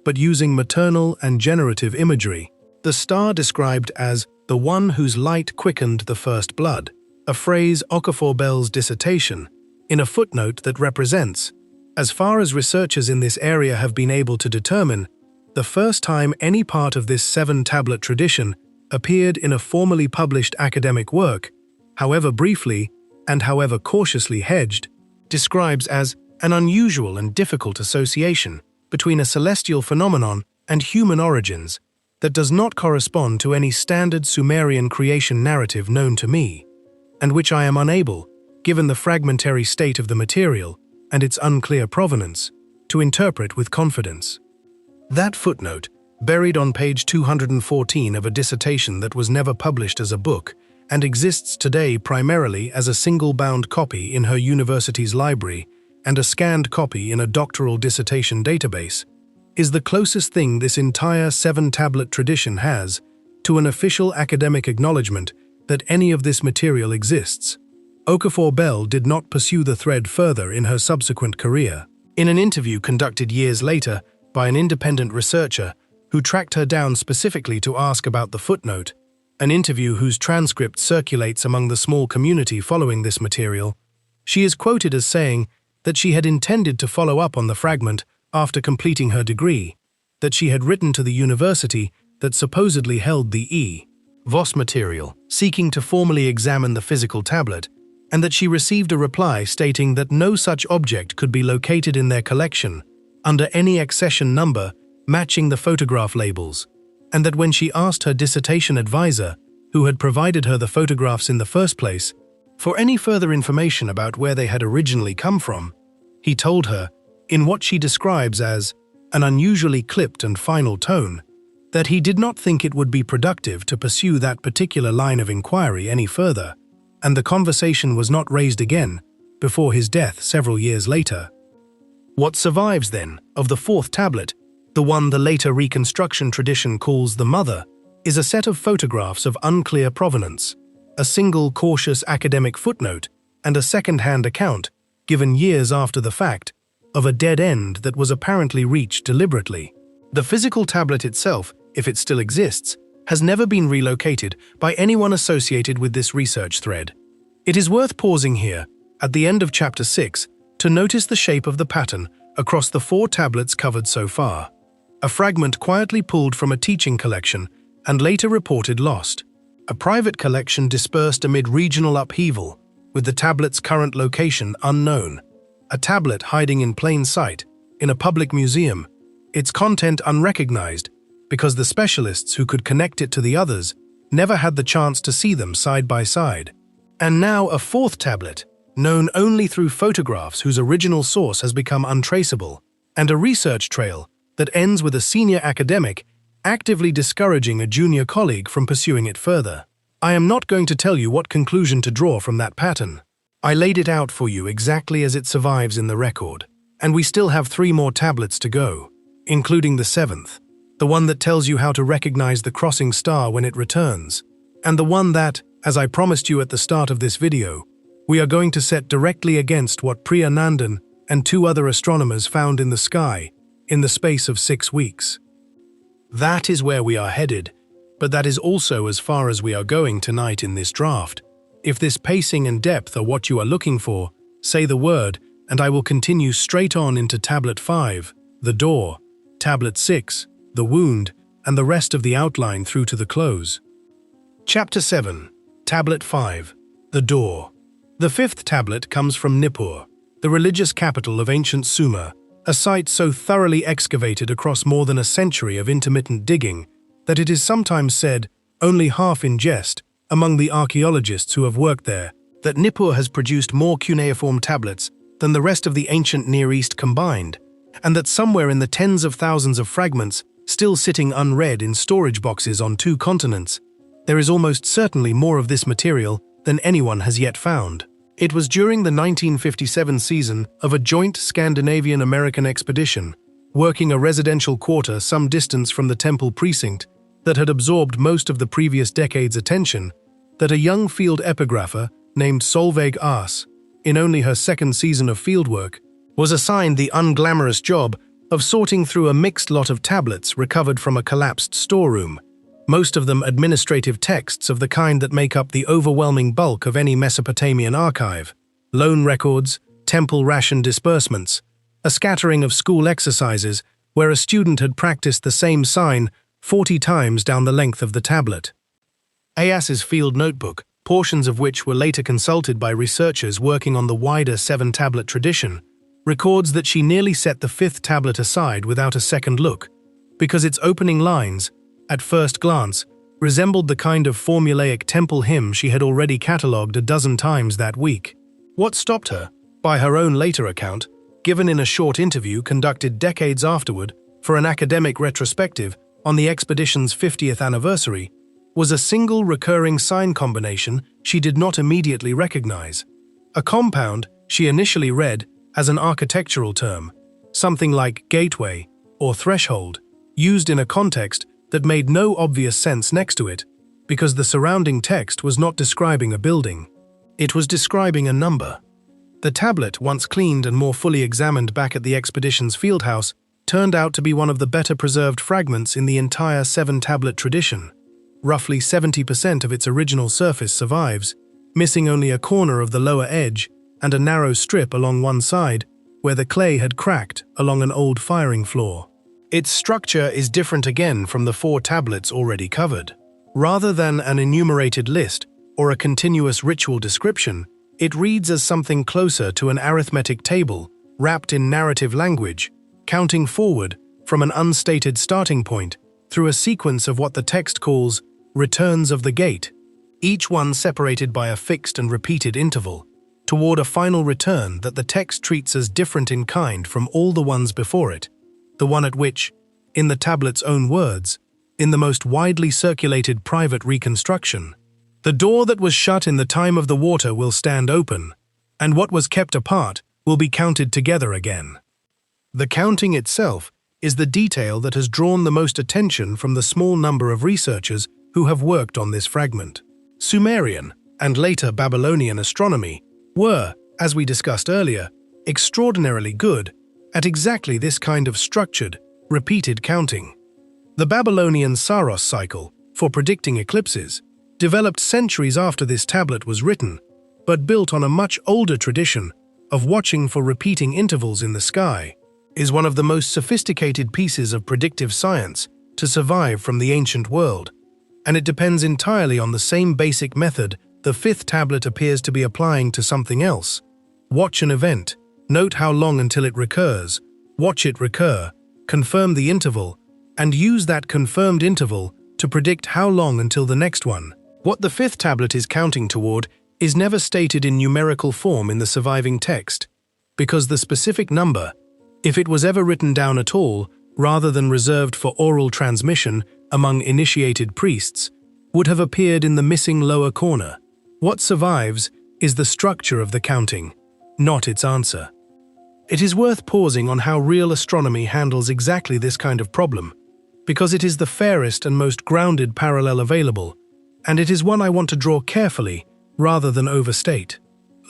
but using maternal and generative imagery. The star described as the one whose light quickened the first blood, a phrase Okafor-Bell's dissertation, in a footnote that represents, as far as researchers in this area have been able to determine, the first time any part of this 7-tablet tradition appeared in a formally published academic work, however briefly and however cautiously hedged, describes as an unusual and difficult association between a celestial phenomenon and human origins that does not correspond to any standard Sumerian creation narrative known to me, and which I am unable, given the fragmentary state of the material and its unclear provenance, to interpret with confidence. That footnote, buried on page 214 of a dissertation that was never published as a book and exists today primarily as a single-bound copy in her university's library and a scanned copy in a doctoral dissertation database, is the closest thing this entire 7-tablet tradition has to an official academic acknowledgement that any of this material exists. Okafor-Bell did not pursue the thread further in her subsequent career. In an interview conducted years later by an independent researcher who tracked her down specifically to ask about the footnote, an interview whose transcript circulates among the small community following this material. She is quoted as saying that she had intended to follow up on the fragment after completing her degree, that she had written to the university that supposedly held the Voss material, seeking to formally examine the physical tablet, and that she received a reply stating that no such object could be located in their collection under any accession number matching the photograph labels, and that when she asked her dissertation advisor, who had provided her the photographs in the first place, for any further information about where they had originally come from, he told her, in what she describes as an unusually clipped and final tone, that he did not think it would be productive to pursue that particular line of inquiry any further, and the conversation was not raised again before his death several years later. What survives, then, of the fourth tablet, the one the later reconstruction tradition calls the Mother, is a set of photographs of unclear provenance, a single cautious academic footnote, and a second-hand account, given years after the fact, of a dead end that was apparently reached deliberately. The physical tablet itself, if it still exists, has never been relocated by anyone associated with this research thread. It is worth pausing here, at the end of Chapter 6, to notice the shape of the pattern across the 4 tablets covered so far. A fragment quietly pulled from a teaching collection and later reported lost. A private collection dispersed amid regional upheaval, with the tablet's current location unknown. A tablet hiding in plain sight, in a public museum, its content unrecognized, because the specialists who could connect it to the others never had the chance to see them side by side. And now a 4th tablet, known only through photographs whose original source has become untraceable, and a research trail that ends with a senior academic actively discouraging a junior colleague from pursuing it further. I am not going to tell you what conclusion to draw from that pattern. I laid it out for you exactly as it survives in the record, and we still have 3 more tablets to go, including the 7th, the one that tells you how to recognize the crossing star when it returns, and the one that, as I promised you at the start of this video, we are going to set directly against what Priya Nandan and 2 other astronomers found in the sky in the space of 6 weeks. That is where we are headed, but that is also as far as we are going tonight in this draft. If this pacing and depth are what you are looking for, say the word, and I will continue straight on into Tablet 5, the door, Tablet 6, the wound, and the rest of the outline through to the close. Chapter 7, Tablet 5, the door. The 5th tablet comes from Nippur, the religious capital of ancient Sumer, a site so thoroughly excavated across more than a century of intermittent digging that it is sometimes said, only half in jest, among the archaeologists who have worked there, that Nippur has produced more cuneiform tablets than the rest of the ancient Near East combined, and that somewhere in the tens of thousands of fragments still sitting unread in storage boxes on 2 continents, there is almost certainly more of this material than anyone has yet found. It was during the 1957 season of a joint Scandinavian-American expedition, working a residential quarter some distance from the temple precinct that had absorbed most of the previous decade's attention, that a young field epigrapher named Solveig Ars, in only her 2nd season of fieldwork, was assigned the unglamorous job of sorting through a mixed lot of tablets recovered from a collapsed storeroom, most of them administrative texts of the kind that make up the overwhelming bulk of any Mesopotamian archive, loan records, temple ration disbursements, a scattering of school exercises where a student had practiced the same sign 40 times down the length of the tablet. Ayas's field notebook, portions of which were later consulted by researchers working on the wider 7-tablet tradition, records that she nearly set the 5th tablet aside without a second look, because its opening lines, at first glance, resembled the kind of formulaic temple hymn she had already catalogued a dozen times that week. What stopped her, by her own later account, given in a short interview conducted decades afterward for an academic retrospective on the expedition's 50th anniversary, was a single recurring sign combination she did not immediately recognize. A compound she initially read as an architectural term, something like gateway or threshold, used in a context that made no obvious sense next to it, because the surrounding text was not describing a building. It was describing a number. The tablet, once cleaned and more fully examined back at the expedition's fieldhouse, turned out to be one of the better preserved fragments in the entire seven-tablet tradition. Roughly 70% of its original surface survives, missing only a corner of the lower edge and a narrow strip along one side where the clay had cracked along an old firing floor. Its structure is different again from the 4 tablets already covered. Rather than an enumerated list or a continuous ritual description, it reads as something closer to an arithmetic table wrapped in narrative language, counting forward from an unstated starting point through a sequence of what the text calls returns of the gate, each one separated by a fixed and repeated interval, toward a final return that the text treats as different in kind from all the ones before it, the one at which, in the tablet's own words, in the most widely circulated private reconstruction, the door that was shut in the time of the water will stand open, and what was kept apart will be counted together again. The counting itself is the detail that has drawn the most attention from the small number of researchers who have worked on this fragment. Sumerian and later Babylonian astronomy were, as we discussed earlier, extraordinarily good at exactly this kind of structured, repeated counting. The Babylonian Saros cycle, for predicting eclipses, developed centuries after this tablet was written, but built on a much older tradition of watching for repeating intervals in the sky, is one of the most sophisticated pieces of predictive science to survive from the ancient world, and it depends entirely on the same basic method the 5th tablet appears to be applying to something else. Watch an event, note how long until it recurs, watch it recur, confirm the interval, and use that confirmed interval to predict how long until the next one. What the 5th tablet is counting toward is never stated in numerical form in the surviving text, because the specific number, if it was ever written down at all, rather than reserved for oral transmission among initiated priests, would have appeared in the missing lower corner. What survives is the structure of the counting, not its answer. It is worth pausing on how real astronomy handles exactly this kind of problem, because it is the fairest and most grounded parallel available, and it is one I want to draw carefully rather than overstate.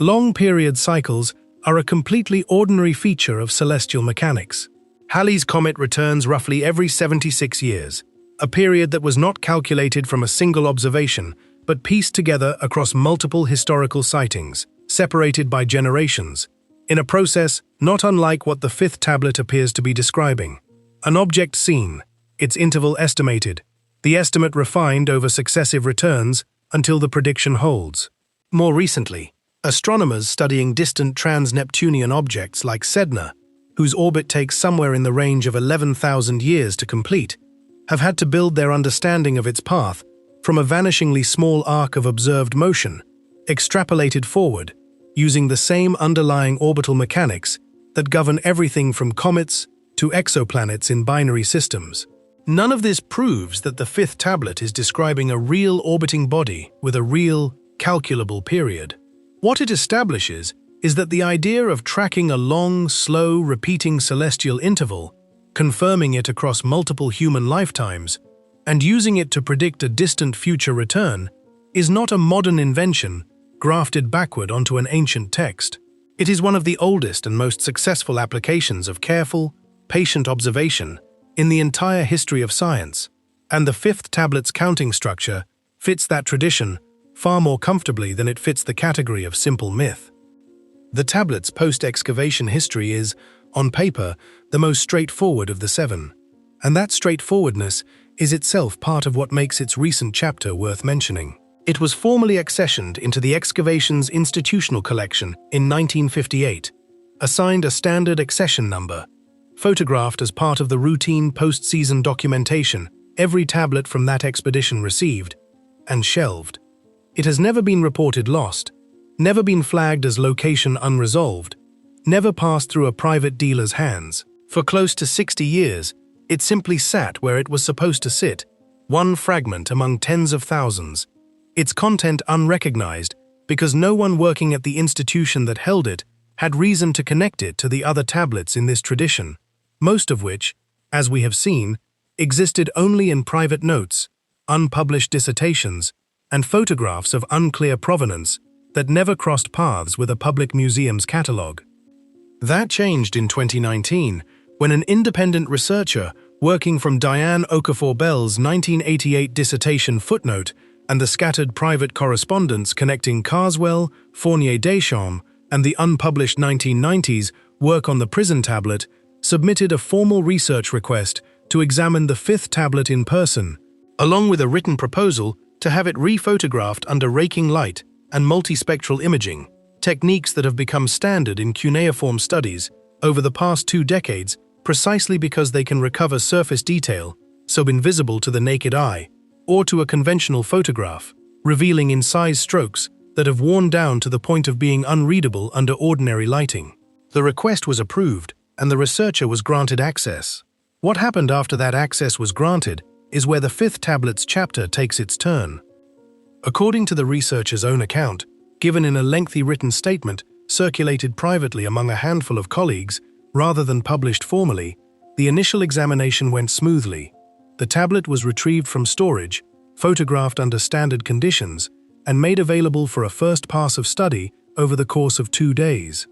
Long-period cycles are a completely ordinary feature of celestial mechanics. Halley's Comet returns roughly every 76 years, a period that was not calculated from a single observation, but pieced together across multiple historical sightings, separated by generations, in a process not unlike what the 5th tablet appears to be describing. An object seen, its interval estimated, the estimate refined over successive returns until the prediction holds. More recently, astronomers studying distant trans-Neptunian objects like Sedna, whose orbit takes somewhere in the range of 11,000 years to complete, have had to build their understanding of its path from a vanishingly small arc of observed motion, extrapolated forward, using the same underlying orbital mechanics that govern everything from comets to exoplanets in binary systems. None of this proves that the 5th tablet is describing a real orbiting body with a real, calculable period. What it establishes is that the idea of tracking a long, slow, repeating celestial interval, confirming it across multiple human lifetimes, and using it to predict a distant future return, is not a modern invention grafted backward onto an ancient text. It is one of the oldest and most successful applications of careful, patient observation in the entire history of science, and the 5th tablet's counting structure fits that tradition far more comfortably than it fits the category of simple myth. The tablet's post-excavation history is, on paper, the most straightforward of the 7, and that straightforwardness is itself part of what makes its recent chapter worth mentioning. It was formally accessioned into the excavation's institutional collection in 1958, assigned a standard accession number, photographed as part of the routine post-season documentation every tablet from that expedition received, and shelved. It has never been reported lost, never been flagged as location unresolved, never passed through a private dealer's hands. For close to 60 years, it simply sat where it was supposed to sit, one fragment among tens of thousands, its content unrecognized because no one working at the institution that held it had reason to connect it to the other tablets in this tradition, most of which, as we have seen, existed only in private notes, unpublished dissertations, and photographs of unclear provenance that never crossed paths with a public museum's catalogue. That changed in 2019, when an independent researcher working from Diane Okafor-Bell's 1988 dissertation footnote and the scattered private correspondence connecting Carswell, Fournier-Deschamps, and the unpublished 1990s work on the prison tablet, submitted a formal research request to examine the fifth tablet in person, along with a written proposal to have it rephotographed under raking light and multispectral imaging, techniques that have become standard in cuneiform studies over the past 2 decades precisely because they can recover surface detail, so invisible to the naked eye, or to a conventional photograph, revealing incised strokes that have worn down to the point of being unreadable under ordinary lighting. The request was approved, and the researcher was granted access. What happened after that access was granted is where the fifth tablet's chapter takes its turn. According to the researcher's own account, given in a lengthy written statement circulated privately among a handful of colleagues rather than published formally, the initial examination went smoothly. The tablet was retrieved from storage, photographed under standard conditions, and made available for a first pass of study over the course of 2 days.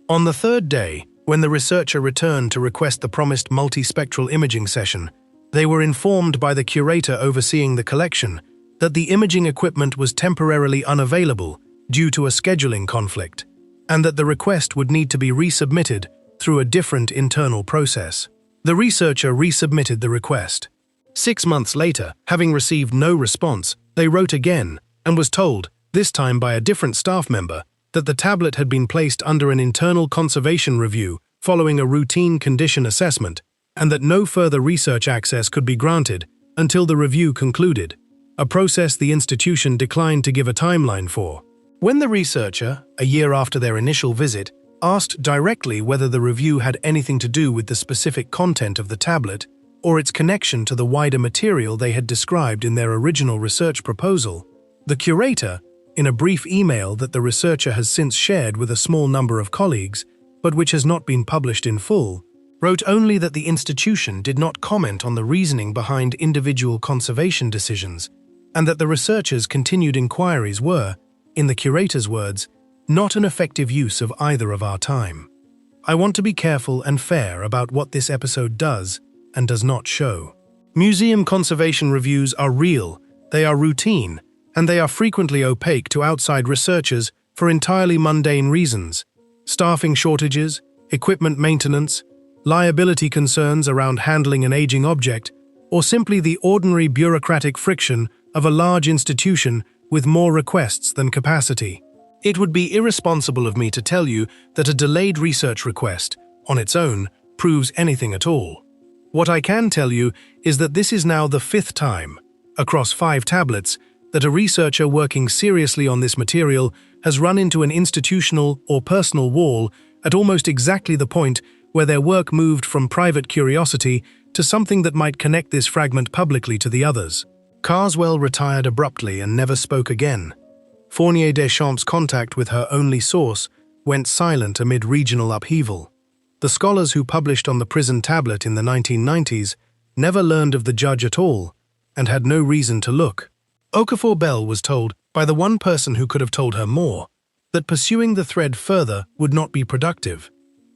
On the third day, when the researcher returned to request the promised multispectral imaging session, they were informed by the curator overseeing the collection that the imaging equipment was temporarily unavailable due to a scheduling conflict, and that the request would need to be resubmitted through a different internal process. The researcher resubmitted the request. 6 months later, having received no response, they wrote again and was told, this time by a different staff member, that the tablet had been placed under an internal conservation review following a routine condition assessment, and that no further research access could be granted until the review concluded, a process the institution declined to give a timeline for. When the researcher, a year after their initial visit, asked directly whether the review had anything to do with the specific content of the tablet or its connection to the wider material they had described in their original research proposal, the curator, in a brief email that the researcher has since shared with a small number of colleagues, but which has not been published in full, wrote only that the institution did not comment on the reasoning behind individual conservation decisions, and that the researcher's continued inquiries were, in the curator's words, not an effective use of either of our time. I want to be careful and fair about what this episode does and does not show. Museum conservation reviews are real, they are routine, and they are frequently opaque to outside researchers for entirely mundane reasons: staffing shortages, equipment maintenance, liability concerns around handling an aging object, or simply the ordinary bureaucratic friction of a large institution with more requests than capacity. It would be irresponsible of me to tell you that a delayed research request, on its own, proves anything at all. What I can tell you is that this is now the 5th time, across 5 tablets, that a researcher working seriously on this material has run into an institutional or personal wall at almost exactly the point where their work moved from private curiosity to something that might connect this fragment publicly to the others. Carswell retired abruptly and never spoke again. Fournier-Deschamps' contact with her only source went silent amid regional upheaval. The scholars who published on the prison tablet in the 1990s never learned of the judge at all and had no reason to look. Okafor-Bell was told, by the one person who could have told her more, that pursuing the thread further would not be productive.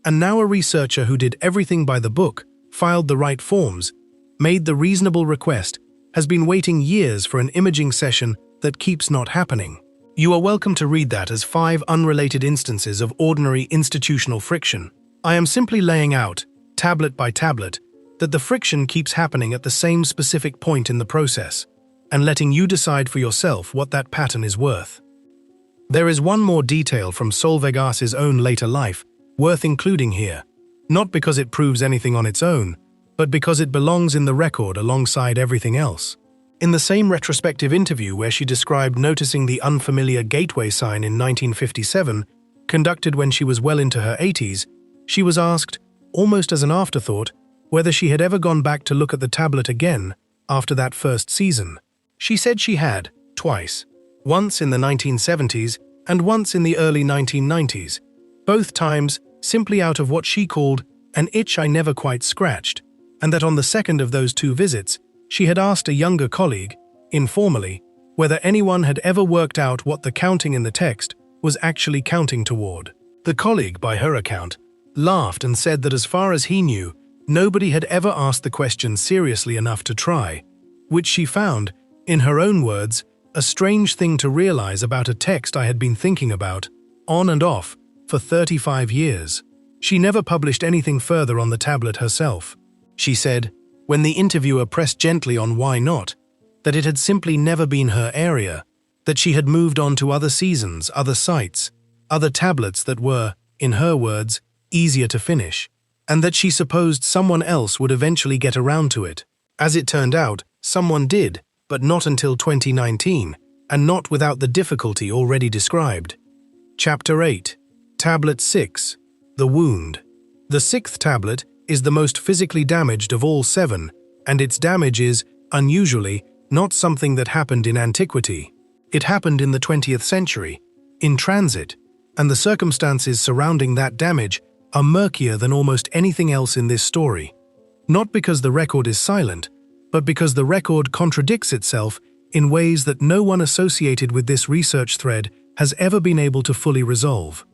And now a researcher who did everything by the book, filed the right forms, made the reasonable request, has been waiting years for an imaging session that keeps not happening. You are welcome to read that as 5 unrelated instances of ordinary institutional friction. I am simply laying out, tablet by tablet, that the friction keeps happening at the same specific point in the process, and letting you decide for yourself what that pattern is worth. There is one more detail from Solvegas's own later life worth including here, not because it proves anything on its own, but because it belongs in the record alongside everything else. In the same retrospective interview where she described noticing the unfamiliar gateway sign in 1957, conducted when she was well into her 80s, she was asked, almost as an afterthought, whether she had ever gone back to look at the tablet again after that first season. She said she had, twice, once in the 1970s and once in the early 1990s, both times simply out of what she called an itch I never quite scratched, and that on the second of those 2 visits, she had asked a younger colleague, informally, whether anyone had ever worked out what the counting in the text was actually counting toward. The colleague, by her account, laughed and said that as far as he knew, Nobody had ever asked the question seriously enough to try, which she found, in her own words, a strange thing to realize about a text I had been thinking about, on and off, for 35 years. She never published anything further on the tablet herself. She said, when the interviewer pressed gently on why not, that it had simply never been her area, that she had moved on to other seasons, other sites, other tablets that were, in her words, easier to finish, and that she supposed someone else would eventually get around to it. As it turned out, someone did, but not until 2019, and not without the difficulty already described. Chapter 8. Tablet 6. The Wound. The sixth tablet is the most physically damaged of all 7, and its damage is, unusually, not something that happened in antiquity. It happened in the 20th century, in transit, and the circumstances surrounding that damage are murkier than almost anything else in this story. Not because the record is silent, but because the record contradicts itself in ways that no one associated with this research thread has ever been able to fully resolve.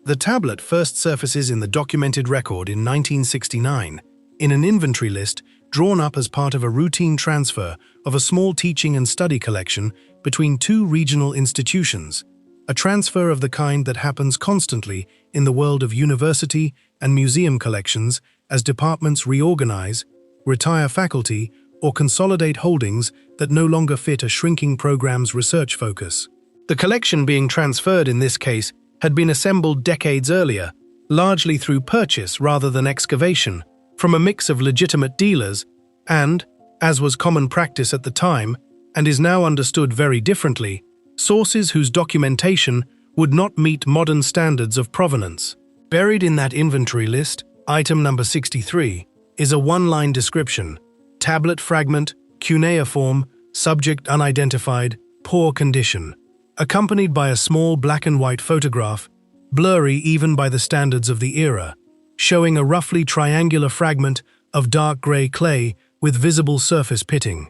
The tablet first surfaces in the documented record in 1969, in an inventory list drawn up as part of a routine transfer of a small teaching and study collection between 2 regional institutions, a transfer of the kind that happens constantly in the world of university and museum collections as departments reorganize, retire faculty, or consolidate holdings that no longer fit a shrinking program's research focus. The collection being transferred in this case had been assembled decades earlier, largely through purchase rather than excavation, from a mix of legitimate dealers and, as was common practice at the time, and is now understood very differently, sources whose documentation would not meet modern standards of provenance. Buried in that inventory list, item number 63, is a one-line description: tablet fragment, cuneiform, subject unidentified, poor condition, accompanied by a small black and white photograph, blurry even by the standards of the era, showing a roughly triangular fragment of dark grey clay with visible surface pitting.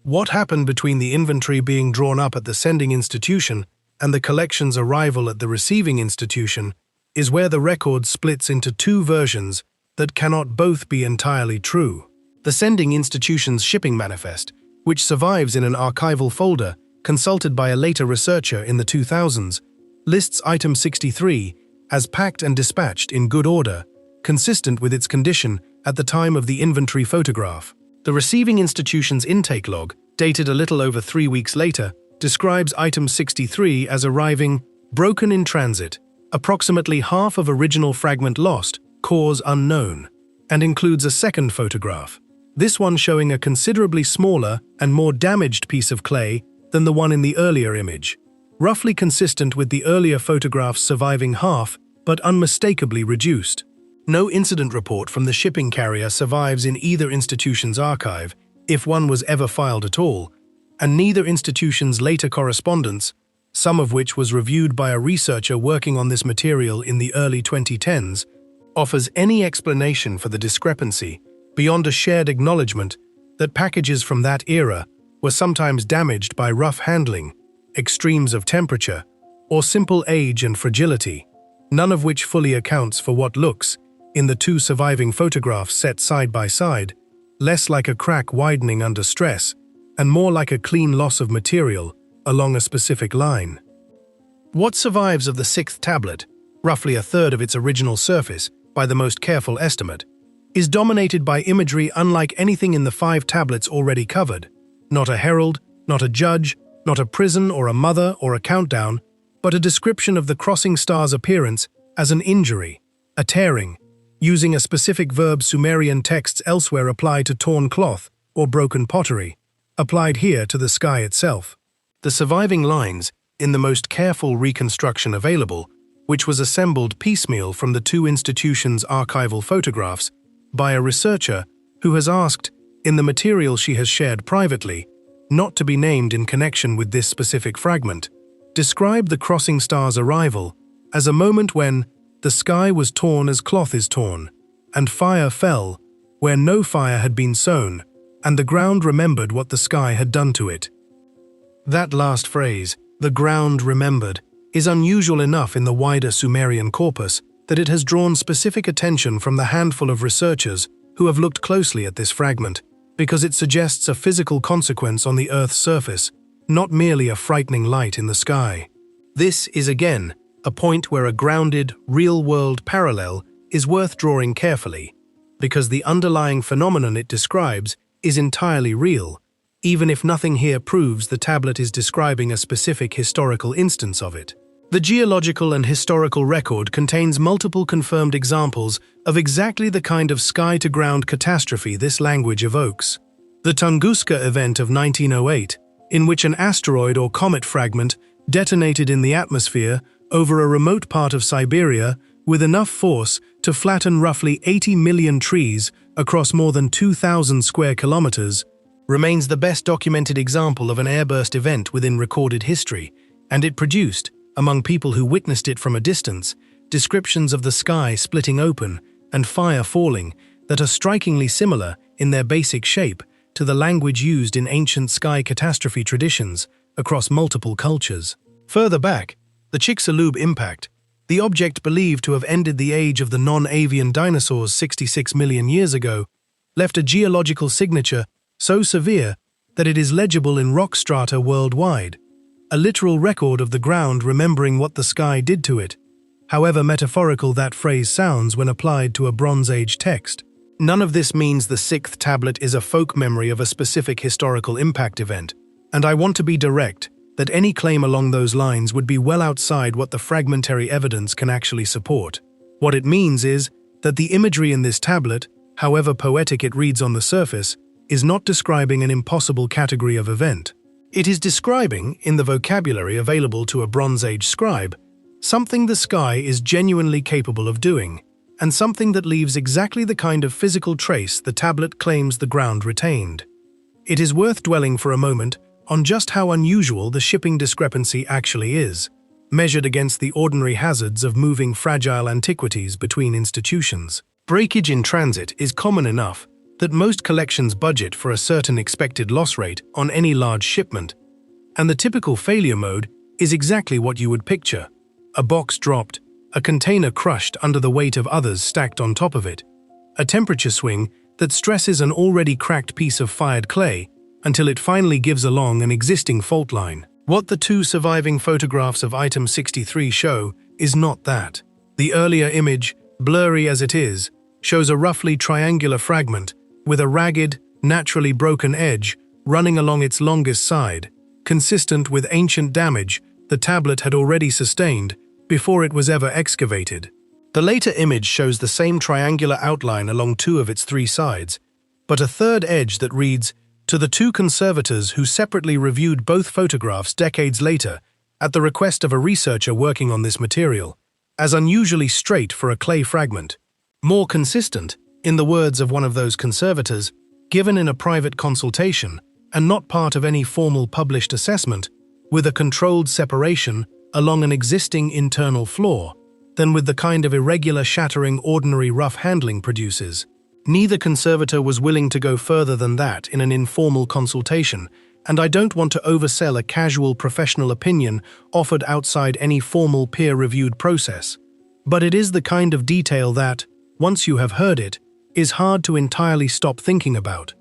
What happened between the inventory being drawn up at the sending institution and the collection's arrival at the receiving institution is where the record splits into 2 versions that cannot both be entirely true. The sending institution's shipping manifest, which survives in an archival folder consulted by a later researcher in the 2000s, lists item 63 as packed and dispatched in good order, consistent with its condition at the time of the inventory photograph. The receiving institution's intake log, dated a little over 3 weeks later, describes item 63 as arriving broken in transit, approximately half of original fragment lost, cause unknown, and includes a second photograph, this one showing a considerably smaller and more damaged piece of clay than the one in the earlier image, roughly consistent with the earlier photograph's surviving half, but unmistakably reduced. No incident report from the shipping carrier survives in either institution's archive, if one was ever filed at all, and neither institution's later correspondence, some of which was reviewed by a researcher working on this material in the early 2010s, offers any explanation for the discrepancy beyond a shared acknowledgement that packages from that era were sometimes damaged by rough handling, extremes of temperature, or simple age and fragility, none of which fully accounts for what looks, in the 2 surviving photographs set side by side, less like a crack widening under stress and more like a clean loss of material along a specific line. What survives of the 6th tablet, roughly a third of its original surface by the most careful estimate, is dominated by imagery unlike anything in the 5 tablets already covered. Not a herald, not a judge, not a prison or a mother or a countdown, but a description of the crossing star's appearance as an injury, a tearing, using a specific verb Sumerian texts elsewhere apply to torn cloth or broken pottery, applied here to the sky itself. The surviving lines, in the most careful reconstruction available, which was assembled piecemeal from the 2 institutions' archival photographs, by a researcher who has asked, in the material she has shared privately, not to be named in connection with this specific fragment, describe the crossing star's arrival as a moment when the sky was torn as cloth is torn, and fire fell where no fire had been sown, and the ground remembered what the sky had done to it. That last phrase, the ground remembered, is unusual enough in the wider Sumerian corpus that it has drawn specific attention from the handful of researchers who have looked closely at this fragment, because it suggests a physical consequence on the Earth's surface, not merely a frightening light in the sky. This is again a point where a grounded, real-world parallel is worth drawing carefully, because the underlying phenomenon it describes is entirely real, even if nothing here proves the tablet is describing a specific historical instance of it. The geological and historical record contains multiple confirmed examples of exactly the kind of sky-to-ground catastrophe this language evokes. The Tunguska event of 1908, in which an asteroid or comet fragment detonated in the atmosphere over a remote part of Siberia with enough force to flatten roughly 80 million trees across more than 2,000 square kilometers, remains the best documented example of an airburst event within recorded history, and it produced, among people who witnessed it from a distance, descriptions of the sky splitting open and fire falling that are strikingly similar in their basic shape to the language used in ancient sky catastrophe traditions across multiple cultures. Further back, the Chicxulub impact, the object believed to have ended the age of the non-avian dinosaurs 66 million years ago, left a geological signature so severe that it is legible in rock strata worldwide, a literal record of the ground remembering what the sky did to it, however metaphorical that phrase sounds when applied to a Bronze Age text. None of this means the sixth tablet is a folk memory of a specific historical impact event, and I want to be direct that any claim along those lines would be well outside what the fragmentary evidence can actually support. What it means is that the imagery in this tablet, however poetic it reads on the surface, is not describing an impossible category of event. It is describing, in the vocabulary available to a Bronze Age scribe, something the sky is genuinely capable of doing, and something that leaves exactly the kind of physical trace the tablet claims the ground retained. It is worth dwelling for a moment on just how unusual the shipping discrepancy actually is, measured against the ordinary hazards of moving fragile antiquities between institutions. Breakage in transit is common enough that most collections budget for a certain expected loss rate on any large shipment, and the typical failure mode is exactly what you would picture: a box dropped, a container crushed under the weight of others stacked on top of it, a temperature swing that stresses an already cracked piece of fired clay until it finally gives along an existing fault line. What the two surviving photographs of item 63 show is not that. The earlier image, blurry as it is, shows a roughly triangular fragment with a ragged, naturally broken edge running along its longest side, consistent with ancient damage the tablet had already sustained before it was ever excavated. The later image shows the same triangular outline along two of its three sides, but a third edge that reads, "To the two conservators who separately reviewed both photographs decades later, at the request of a researcher working on this material, as unusually straight for a clay fragment. More consistent, in the words of one of those conservators, given in a private consultation and not part of any formal published assessment, with a controlled separation along an existing internal flaw, than with the kind of irregular shattering ordinary rough handling produces. Neither conservator was willing to go further than that in an informal consultation, and I don't want to oversell a casual professional opinion offered outside any formal peer-reviewed process. But it is the kind of detail that, once you have heard it, is hard to entirely stop thinking about.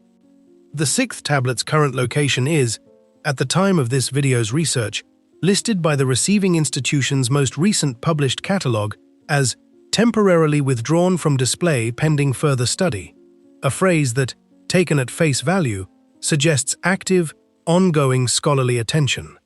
The sixth tablet's current location is, at the time of this video's research, listed by the receiving institution's most recent published catalogue as temporarily withdrawn from display pending further study, a phrase that, taken at face value, suggests active, ongoing scholarly attention.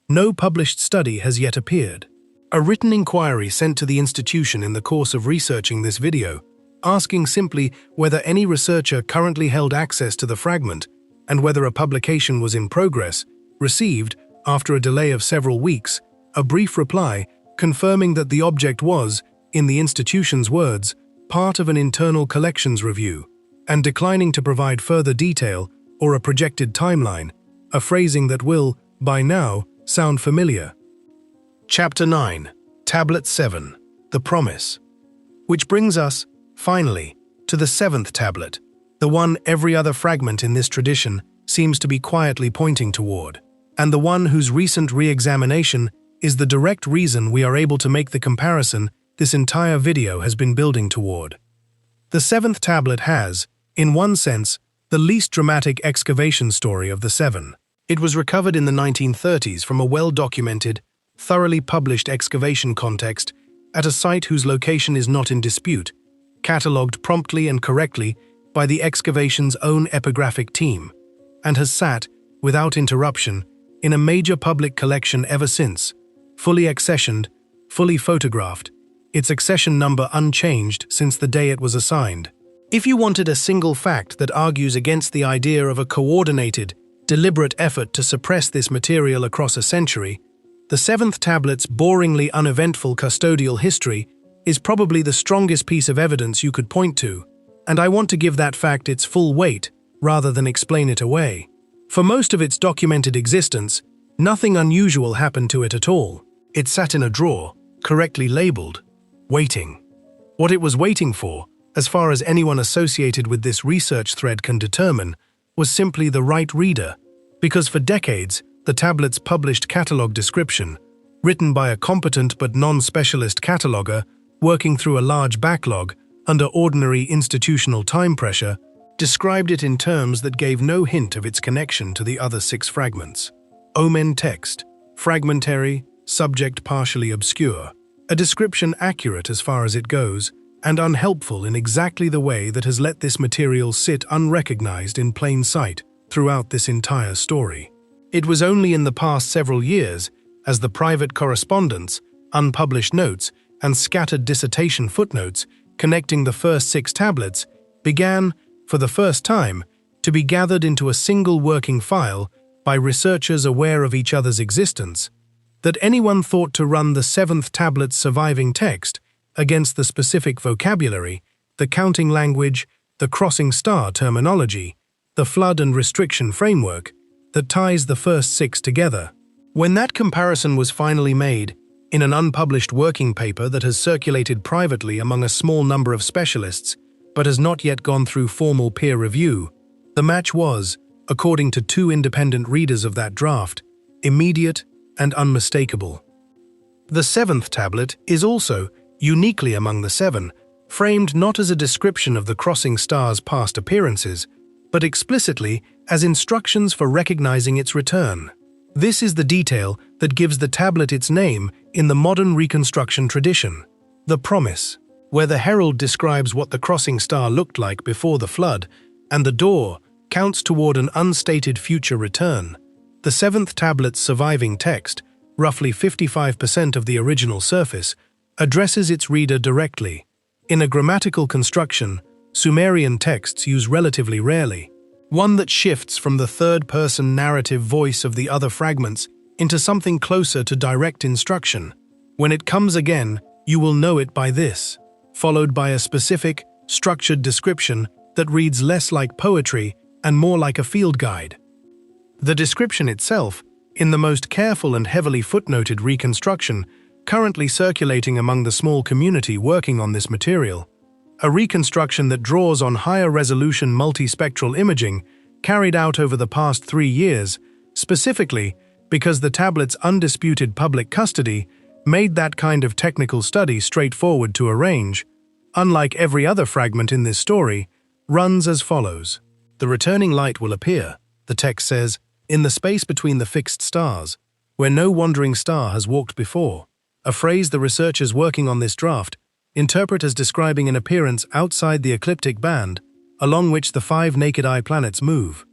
No published study has yet appeared. A written inquiry sent to the institution in the course of researching this video, asking simply whether any researcher currently held access to the fragment and whether a publication was in progress, received, after a delay of several weeks, a brief reply confirming that the object was, in the institution's words, part of an internal collections review, and declining to provide further detail or a projected timeline, a phrasing that will, by now, sound familiar. Chapter 9, Tablet 7, The Promise. Which brings us, finally, to the seventh tablet, the one every other fragment in this tradition seems to be quietly pointing toward, and the one whose recent re-examination is the direct reason we are able to make the comparison this entire video has been building toward. The seventh tablet has, In one sense, the least dramatic excavation story of the seven. It was recovered in the 1930s from a well-documented, thoroughly published excavation context at a site whose location is not in dispute, catalogued promptly and correctly by the excavation's own epigraphic team, and has sat, without interruption, in a major public collection ever since, fully accessioned, fully photographed, its accession number unchanged since the day it was assigned. If you wanted a single fact that argues against the idea of a coordinated, deliberate effort to suppress this material across a century, the seventh tablet's boringly uneventful custodial history is probably the strongest piece of evidence you could point to, and I want to give that fact its full weight rather than explain it away. For most of its documented existence, nothing unusual happened to it at all. It sat in a drawer, correctly labeled, waiting. What it was waiting for, as far as anyone associated with this research thread can determine, was simply the right reader, because for decades, the tablet's published catalogue description, written by a competent but non-specialist cataloguer working through a large backlog under ordinary institutional time pressure, described it in terms that gave no hint of its connection to the other 6 fragments. Omen text, fragmentary, subject partially obscure, a description accurate as far as it goes, and unhelpful in exactly the way that has let this material sit unrecognized in plain sight throughout this entire story. It was only in the past several years, as the private correspondence, unpublished notes, and scattered dissertation footnotes connecting the first 6 tablets began, for the first time, to be gathered into a single working file by researchers aware of each other's existence, that anyone thought to run the 7th tablet's surviving text against the specific vocabulary, the counting language, the crossing star terminology, the flood and restriction framework that ties the first 6 together. When that comparison was finally made, in an unpublished working paper that has circulated privately among a small number of specialists, but has not yet gone through formal peer review, the match was, according to 2 independent readers of that draft, immediate and unmistakable. The 7th tablet is also, uniquely among the 7, framed not as a description of the crossing star's past appearances, but explicitly as instructions for recognizing its return. This is the detail that gives the tablet its name in the modern reconstruction tradition, the promise, where the herald describes what the crossing star looked like before the flood, and the door counts toward an unstated future return. The 7th tablet's surviving text, roughly 55% of the original surface, addresses its reader directly. In a grammatical construction, Sumerian texts use relatively rarely, one that shifts from the third-person narrative voice of the other fragments into something closer to direct instruction. When it comes again, you will know it by this, followed by a specific, structured description that reads less like poetry and more like a field guide. The description itself, in the most careful and heavily footnoted reconstruction currently circulating among the small community working on this material, a reconstruction that draws on higher-resolution multispectral imaging carried out over the past 3 years, specifically because the tablet's undisputed public custody made that kind of technical study straightforward to arrange, unlike every other fragment in this story, runs as follows. The returning light will appear, the text says, in the space between the fixed stars, where no wandering star has walked before, a phrase the researchers working on this draft interpret as describing an appearance outside the ecliptic band along which the 5 naked-eye planets move,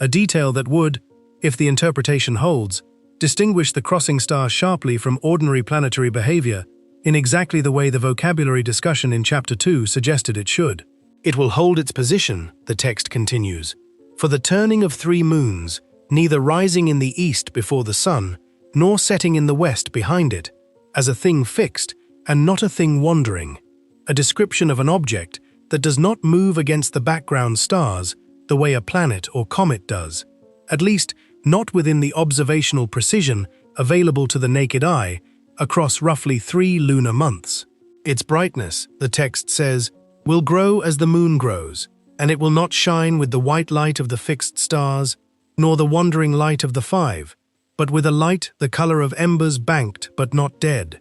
a detail that would, if the interpretation holds, distinguish the crossing star sharply from ordinary planetary behavior in exactly the way the vocabulary discussion in Chapter 2 suggested it should. It will hold its position, the text continues, for the turning of 3 moons, neither rising in the east before the sun, nor setting in the west behind it, as a thing fixed and not a thing wandering, a description of an object that does not move against the background stars the way a planet or comet does, at least not within the observational precision available to the naked eye across roughly 3 lunar months. Its brightness, the text says, will grow as the moon grows, and it will not shine with the white light of the fixed stars, nor the wandering light of the 5, but with a light the color of embers banked but not dead,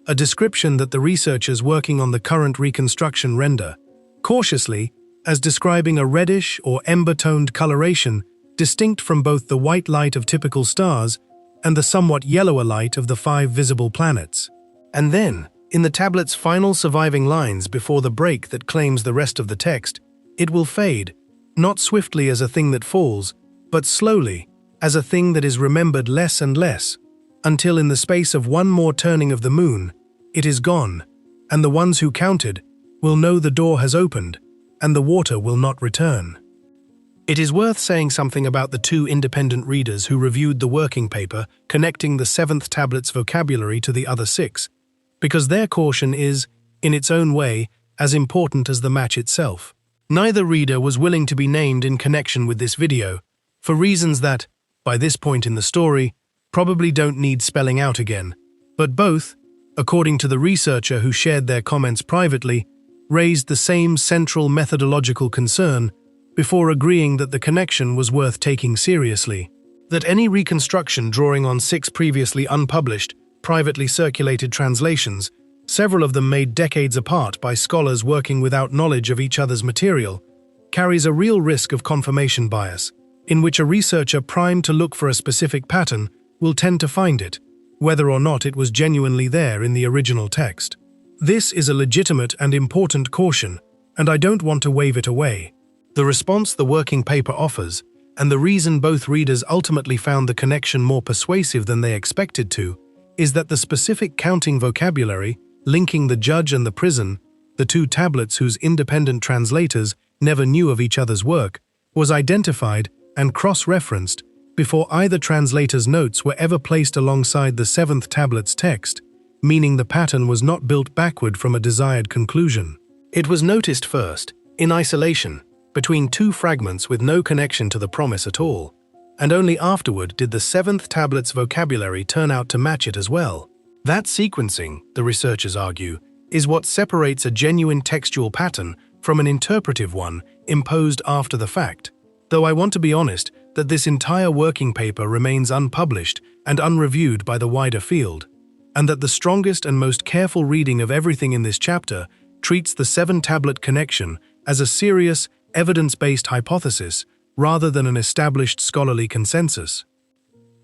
a description that the researchers working on the current reconstruction render, cautiously as describing a reddish or ember-toned coloration distinct from both the white light of typical stars and the somewhat yellower light of the 5 visible planets. And then, in the tablet's final surviving lines before the break that claims the rest of the text, it will fade, not swiftly as a thing that falls, but slowly, as a thing that is remembered less and less, until in the space of one more turning of the moon, it is gone, and the ones who counted will know the door has opened, and the water will not return. It is worth saying something about the 2 independent readers who reviewed the working paper connecting the 7th tablet's vocabulary to the other 6, because their caution is, in its own way, as important as the match itself. Neither reader was willing to be named in connection with this video, for reasons that, by this point in the story, probably don't need spelling out again, but both, according to the researcher who shared their comments privately, raised the same central methodological concern before agreeing that the connection was worth taking seriously. That any reconstruction drawing on 6 previously unpublished, privately circulated translations, several of them made decades apart by scholars working without knowledge of each other's material, carries a real risk of confirmation bias, in which a researcher primed to look for a specific pattern will tend to find it, whether or not it was genuinely there in the original text. This is a legitimate and important caution, and I don't want to wave it away. The response the working paper offers, and the reason both readers ultimately found the connection more persuasive than they expected to, is that the specific counting vocabulary, linking the judge and the prison, the 2 tablets whose independent translators never knew of each other's work, was identified and cross-referenced before either translator's notes were ever placed alongside the 7th tablet's text, meaning the pattern was not built backward from a desired conclusion. It was noticed first, in isolation, between 2 fragments with no connection to the promise at all, and only afterward did the 7th tablet's vocabulary turn out to match it as well. That sequencing, the researchers argue, is what separates a genuine textual pattern from an interpretive one imposed after the fact, though I want to be honest that this entire working paper remains unpublished and unreviewed by the wider field, and that the strongest and most careful reading of everything in this chapter treats the 7-tablet connection as a serious, evidence-based hypothesis rather than an established scholarly consensus.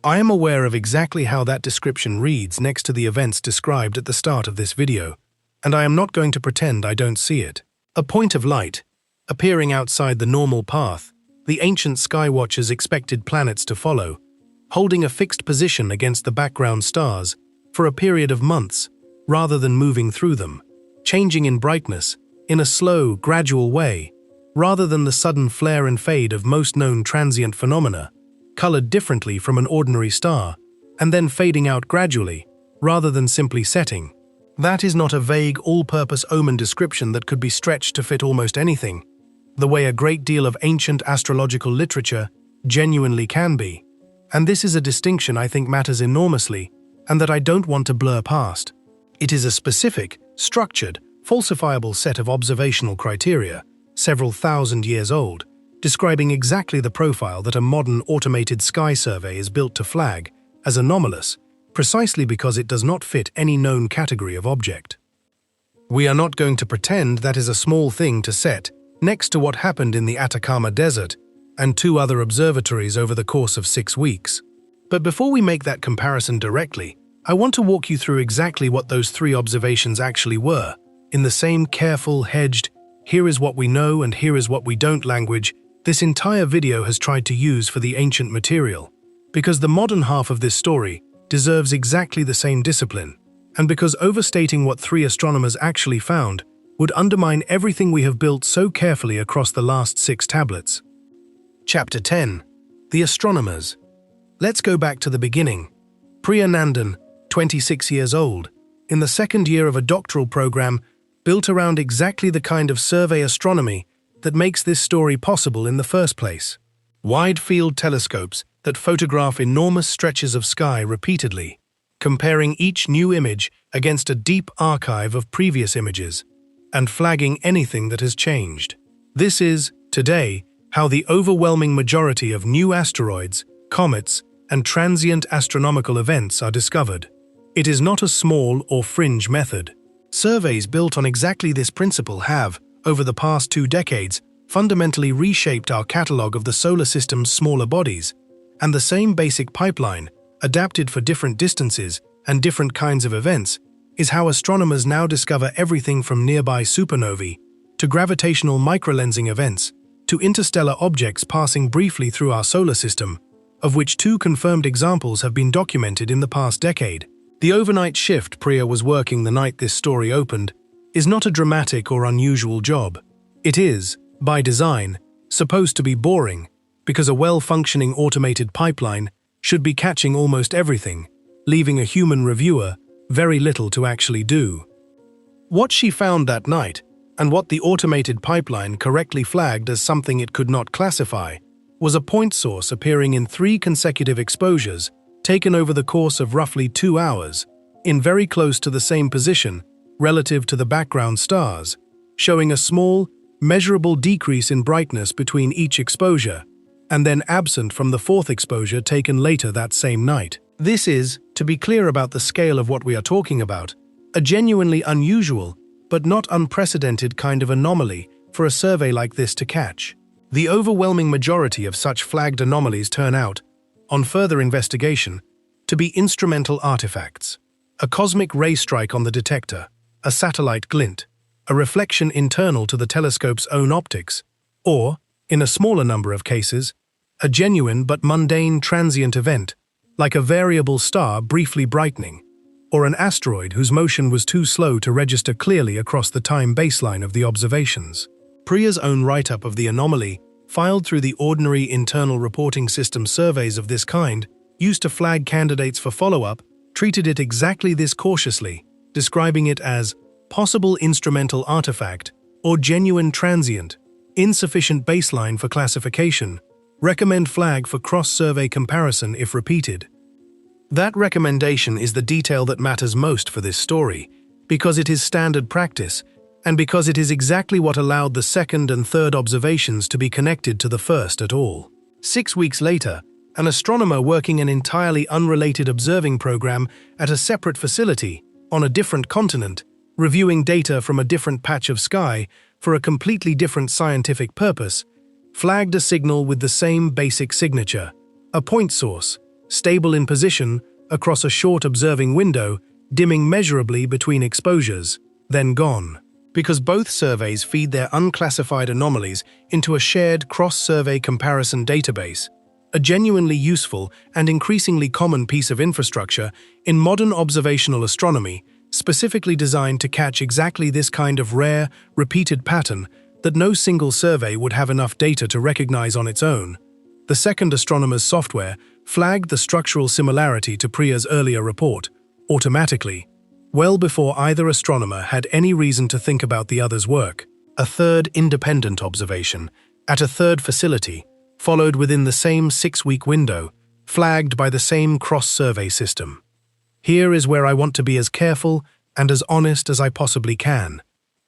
I am aware of exactly how that description reads next to the events described at the start of this video, and I am not going to pretend I don't see it. A point of light, appearing outside the normal path, the ancient skywatchers expected planets to follow, holding a fixed position against the background stars for a period of months, rather than moving through them, changing in brightness, in a slow, gradual way, rather than the sudden flare and fade of most known transient phenomena, colored differently from an ordinary star, and then fading out gradually, rather than simply setting. That is not a vague, all-purpose omen description that could be stretched to fit almost anything, the way a great deal of ancient astrological literature genuinely can be. And this is a distinction I think matters enormously, and that I don't want to blur past. It is a specific, structured, falsifiable set of observational criteria, several thousand years old, describing exactly the profile that a modern automated sky survey is built to flag as anomalous, precisely because it does not fit any known category of object. We are not going to pretend that is a small thing to set next to what happened in the Atacama Desert and 2 other observatories over the course of 6 weeks. But before we make that comparison directly, I want to walk you through exactly what those 3 observations actually were, in the same careful, hedged, here is what we know and here is what we don't language this entire video has tried to use for the ancient material, because the modern half of this story deserves exactly the same discipline, and because overstating what 3 astronomers actually found would undermine everything we have built so carefully across the last 6 tablets. Chapter 10. The Astronomers. Let's go back to the beginning. Priya Nandan, 26 years old, in the 2nd year of a doctoral program built around exactly the kind of survey astronomy that makes this story possible in the first place. Wide-field telescopes that photograph enormous stretches of sky repeatedly, comparing each new image against a deep archive of previous images, and flagging anything that has changed. This is, today, how the overwhelming majority of new asteroids, comets, and transient astronomical events are discovered. It is not a small or fringe method. Surveys built on exactly this principle have, over the past 2 decades, fundamentally reshaped our catalogue of the solar system's smaller bodies, and the same basic pipeline, adapted for different distances and different kinds of events, is how astronomers now discover everything from nearby supernovae to gravitational microlensing events to interstellar objects passing briefly through our solar system, of which 2 confirmed examples have been documented in the past decade. The overnight shift Priya was working the night this story opened is not a dramatic or unusual job. It is, by design, supposed to be boring, because a well-functioning automated pipeline should be catching almost everything, leaving a human reviewer very little to actually do. What she found that night, and what the automated pipeline correctly flagged as something it could not classify, was a point source appearing in 3 consecutive exposures taken over the course of roughly 2 hours, in very close to the same position relative to the background stars, showing a small, measurable decrease in brightness between each exposure, and then absent from the 4th exposure taken later that same night. This is, to be clear about the scale of what we are talking about, a genuinely unusual but not unprecedented kind of anomaly for a survey like this to catch. The overwhelming majority of such flagged anomalies turn out, on further investigation, to be instrumental artifacts. A cosmic ray strike on the detector, a satellite glint, a reflection internal to the telescope's own optics, or, in a smaller number of cases, a genuine but mundane transient event, like a variable star briefly brightening, or an asteroid whose motion was too slow to register clearly across the time baseline of the observations. Priya's own write-up of the anomaly, filed through the ordinary internal reporting system surveys of this kind, used to flag candidates for follow-up, treated it exactly this cautiously, describing it as possible instrumental artifact or genuine transient, insufficient baseline for classification, recommend flag for cross-survey comparison if repeated. That recommendation is the detail that matters most for this story, because it is standard practice, and because it is exactly what allowed the 2nd and 3rd observations to be connected to the 1st at all. 6 weeks later, an astronomer working an entirely unrelated observing program at a separate facility, on a different continent, reviewing data from a different patch of sky for a completely different scientific purpose, flagged a signal with the same basic signature, a point source, stable in position across a short observing window, dimming measurably between exposures, then gone. Because both surveys feed their unclassified anomalies into a shared cross-survey comparison database, a genuinely useful and increasingly common piece of infrastructure in modern observational astronomy, specifically designed to catch exactly this kind of rare, repeated pattern that no single survey would have enough data to recognize on its own. The 2nd astronomer's software flagged the structural similarity to Priya's earlier report, automatically, well before either astronomer had any reason to think about the other's work. A 3rd independent observation, at a 3rd facility, followed within the same 6-week window, flagged by the same cross-survey system. Here is where I want to be as careful and as honest as I possibly can,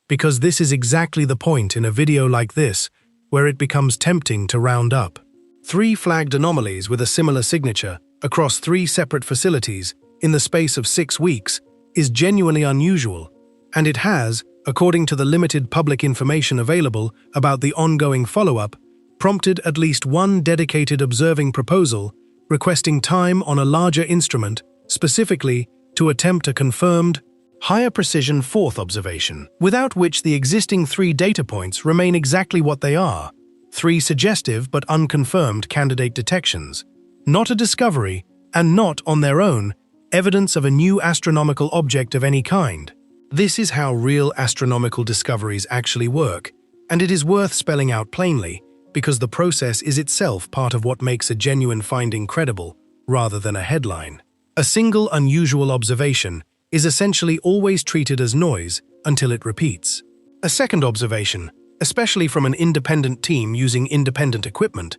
because this is exactly the point in a video like this where it becomes tempting to round up. 3 flagged anomalies with a similar signature across 3 separate facilities in the space of 6 weeks is genuinely unusual, and it has, according to the limited public information available about the ongoing follow-up, prompted at least one dedicated observing proposal requesting time on a larger instrument, specifically to attempt a confirmed, higher precision 4th observation, without which the existing 3 data points remain exactly what they are, 3 suggestive but unconfirmed candidate detections, not a discovery, and not, on their own, evidence of a new astronomical object of any kind. This is how real astronomical discoveries actually work, and it is worth spelling out plainly, because the process is itself part of what makes a genuine finding credible, rather than a headline. A single unusual observation is essentially always treated as noise until it repeats. A 2nd observation, especially from an independent team using independent equipment,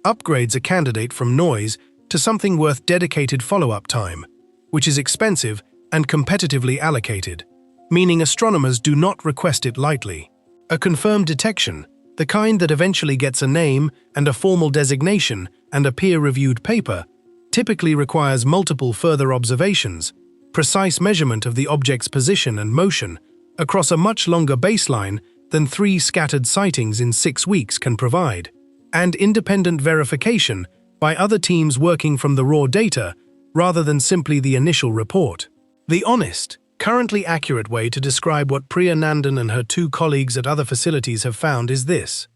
upgrades a candidate from noise to something worth dedicated follow-up time, which is expensive and competitively allocated, meaning astronomers do not request it lightly. A confirmed detection, the kind that eventually gets a name and a formal designation and a peer-reviewed paper, typically requires multiple further observations, precise measurement of the object's position and motion, across a much longer baseline than 3 scattered sightings in 6 weeks can provide, and independent verification by other teams working from the raw data rather than simply the initial report. The honest, currently accurate way to describe what Priya Nandan and her 2 colleagues at other facilities have found is this: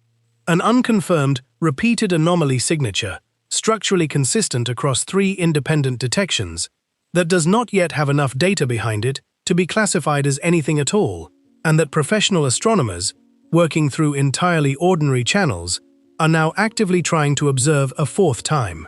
an unconfirmed, repeated anomaly signature, structurally consistent across 3 independent detections, that does not yet have enough data behind it to be classified as anything at all, and that professional astronomers, working through entirely ordinary channels, are now actively trying to observe a 4th time.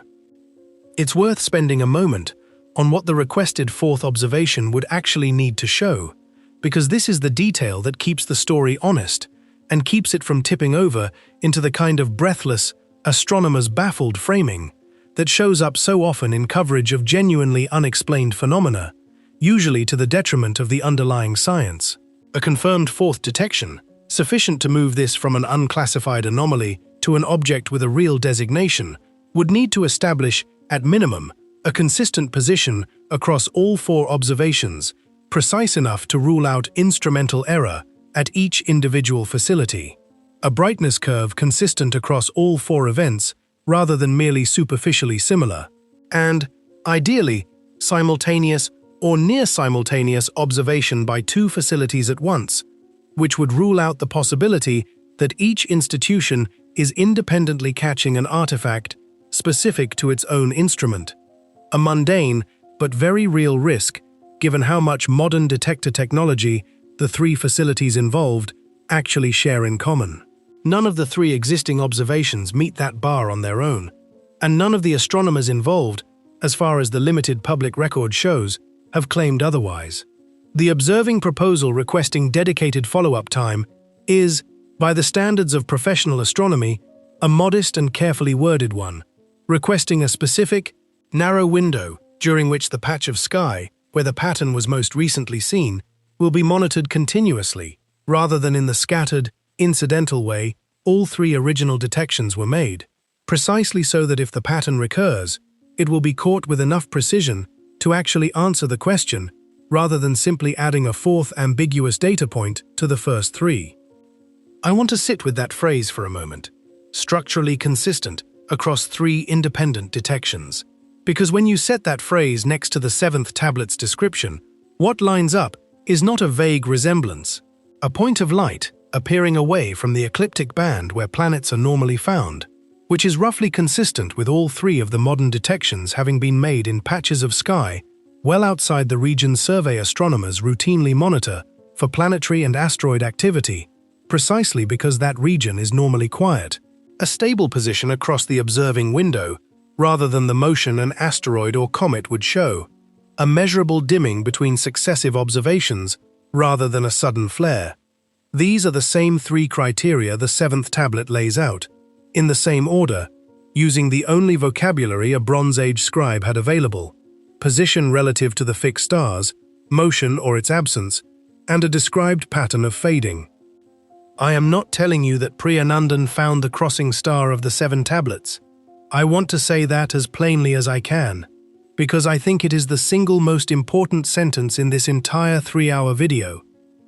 It's worth spending a moment on what the requested 4th observation would actually need to show, because this is the detail that keeps the story honest and keeps it from tipping over into the kind of breathless, astronomers baffled framing that shows up so often in coverage of genuinely unexplained phenomena, usually to the detriment of the underlying science. A confirmed 4th detection, sufficient to move this from an unclassified anomaly to an object with a real designation, would need to establish, at minimum, a consistent position across all 4 observations, precise enough to rule out instrumental error at each individual facility, a brightness curve consistent across all 4 events rather than merely superficially similar, and, ideally, simultaneous or near-simultaneous observation by 2 facilities at once, which would rule out the possibility that each institution is independently catching an artifact specific to its own instrument, a mundane but very real risk given how much modern detector technology the 3 facilities involved actually share in common. None of the 3 existing observations meet that bar on their own, and none of the astronomers involved, as far as the limited public record shows, have claimed otherwise. The observing proposal requesting dedicated follow-up time is, by the standards of professional astronomy, a modest and carefully worded one, requesting a specific, narrow window during which the patch of sky, where the pattern was most recently seen, will be monitored continuously, rather than in the scattered, incidental way all 3 original detections were made, precisely so that if the pattern recurs, it will be caught with enough precision to actually answer the question, rather than simply adding a 4th ambiguous data point to the first 3. I want to sit with that phrase for a moment, structurally consistent across 3 independent detections, because when you set that phrase next to the 7th tablet's description, what lines up is not a vague resemblance, a point of light appearing away from the ecliptic band where planets are normally found, which is roughly consistent with all 3 of the modern detections having been made in patches of sky well outside the region survey astronomers routinely monitor for planetary and asteroid activity, precisely because that region is normally quiet, a stable position across the observing window, rather than the motion an asteroid or comet would show, a measurable dimming between successive observations rather than a sudden flare. These are the same 3 criteria the 7th tablet lays out, in the same order, using the only vocabulary a Bronze Age scribe had available: position relative to the fixed stars, motion or its absence, and a described pattern of fading. I am not telling you that Priya Nandan found the crossing star of the 7 tablets. I want to say that as plainly as I can, because I think it is the single most important sentence in this entire 3-hour video,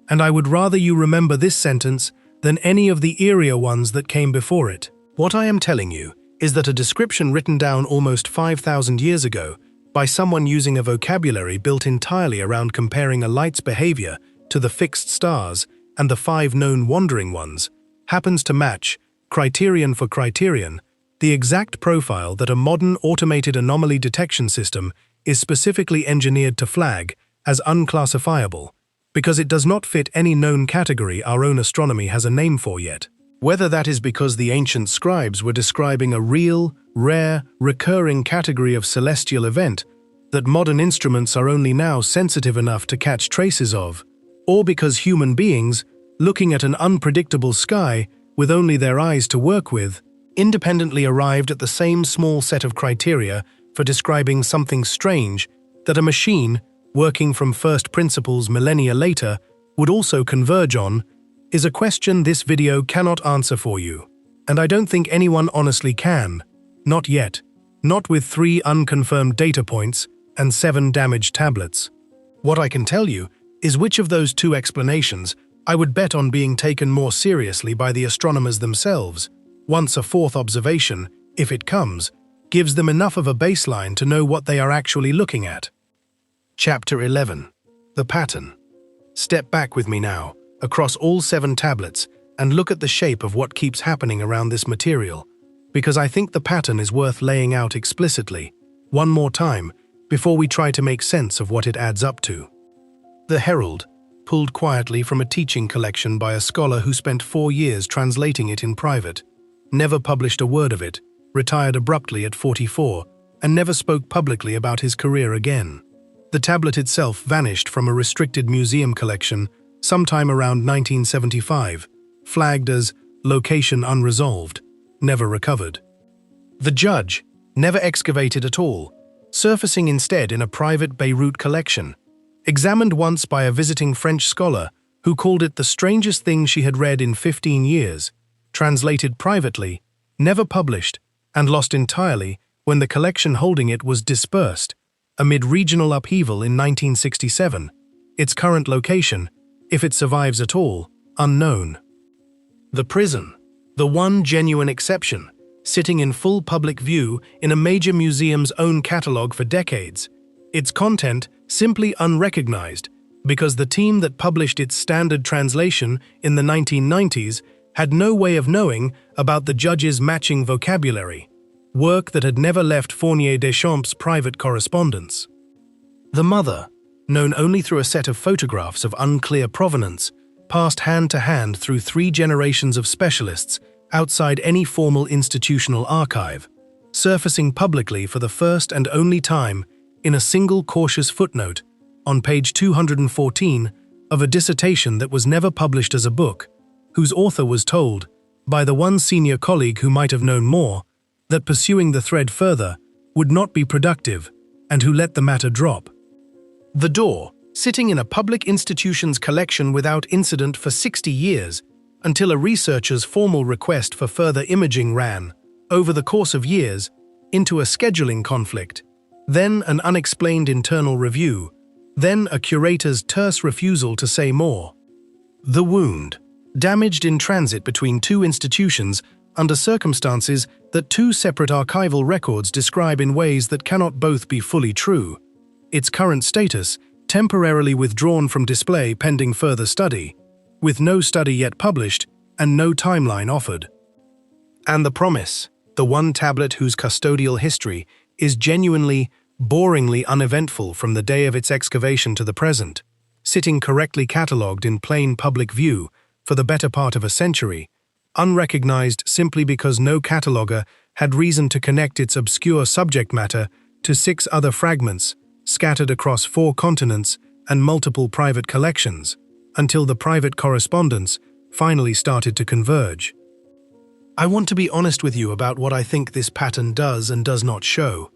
and I would rather you remember this sentence than any of the eerier ones that came before it. What I am telling you is that a description written down almost 5,000 years ago by someone using a vocabulary built entirely around comparing a light's behavior to the fixed stars and the 5 known wandering ones, happens to match, criterion for criterion, the exact profile that a modern automated anomaly detection system is specifically engineered to flag as unclassifiable, because it does not fit any known category our own astronomy has a name for yet. Whether that is because the ancient scribes were describing a real, rare, recurring category of celestial event that modern instruments are only now sensitive enough to catch traces of, or because human beings, looking at an unpredictable sky with only their eyes to work with, independently arrived at the same small set of criteria for describing something strange that a machine, working from first principles millennia later, would also converge on, is a question this video cannot answer for you. And I don't think anyone honestly can. Not yet. Not with 3 unconfirmed data points and 7 damaged tablets. What I can tell you is which of those 2 explanations I would bet on being taken more seriously by the astronomers themselves, once a fourth observation, if it comes, gives them enough of a baseline to know what they are actually looking at. Chapter 11. The Pattern. Step back with me now, across all 7 tablets, and look at the shape of what keeps happening around this material, because I think the pattern is worth laying out explicitly, one more time, before we try to make sense of what it adds up to. The Herald, pulled quietly from a teaching collection by a scholar who spent 4 years translating it in private, never published a word of it, retired abruptly at 44, and never spoke publicly about his career again. The tablet itself vanished from a restricted museum collection sometime around 1975, flagged as location unresolved, never recovered. The Judge, never excavated at all, surfacing instead in a private Beirut collection, examined once by a visiting French scholar who called it the strangest thing she had read in 15 years, translated privately, never published, and lost entirely when the collection holding it was dispersed, amid regional upheaval in 1967, its current location, if it survives at all, unknown. The Prison, the one genuine exception, sitting in full public view in a major museum's own catalogue for decades, its content simply unrecognized because the team that published its standard translation in the 1990s had no way of knowing about the Judge's matching vocabulary, work that had never left Fournier Deschamps' private correspondence. The Mother, known only through a set of photographs of unclear provenance, passed hand to hand through 3 generations of specialists outside any formal institutional archive, surfacing publicly for the first and only time in a single cautious footnote on page 214 of a dissertation that was never published as a book, whose author was told, by the one senior colleague who might have known more, that pursuing the thread further would not be productive, and who let the matter drop. The Door, sitting in a public institution's collection without incident for 60 years, until a researcher's formal request for further imaging ran, over the course of years, into a scheduling conflict, then an unexplained internal review, then a curator's terse refusal to say more. The Wound, damaged in transit between 2 institutions under circumstances that 2 separate archival records describe in ways that cannot both be fully true. Its current status, temporarily withdrawn from display pending further study, with no study yet published and no timeline offered. And The Promise, the one tablet whose custodial history is genuinely, boringly uneventful from the day of its excavation to the present, sitting correctly catalogued in plain public view for the better part of a century, unrecognized simply because no cataloguer had reason to connect its obscure subject matter to 6 other fragments scattered across 4 continents and multiple private collections, until the private correspondence finally started to converge. I want to be honest with you about what I think this pattern does and does not show,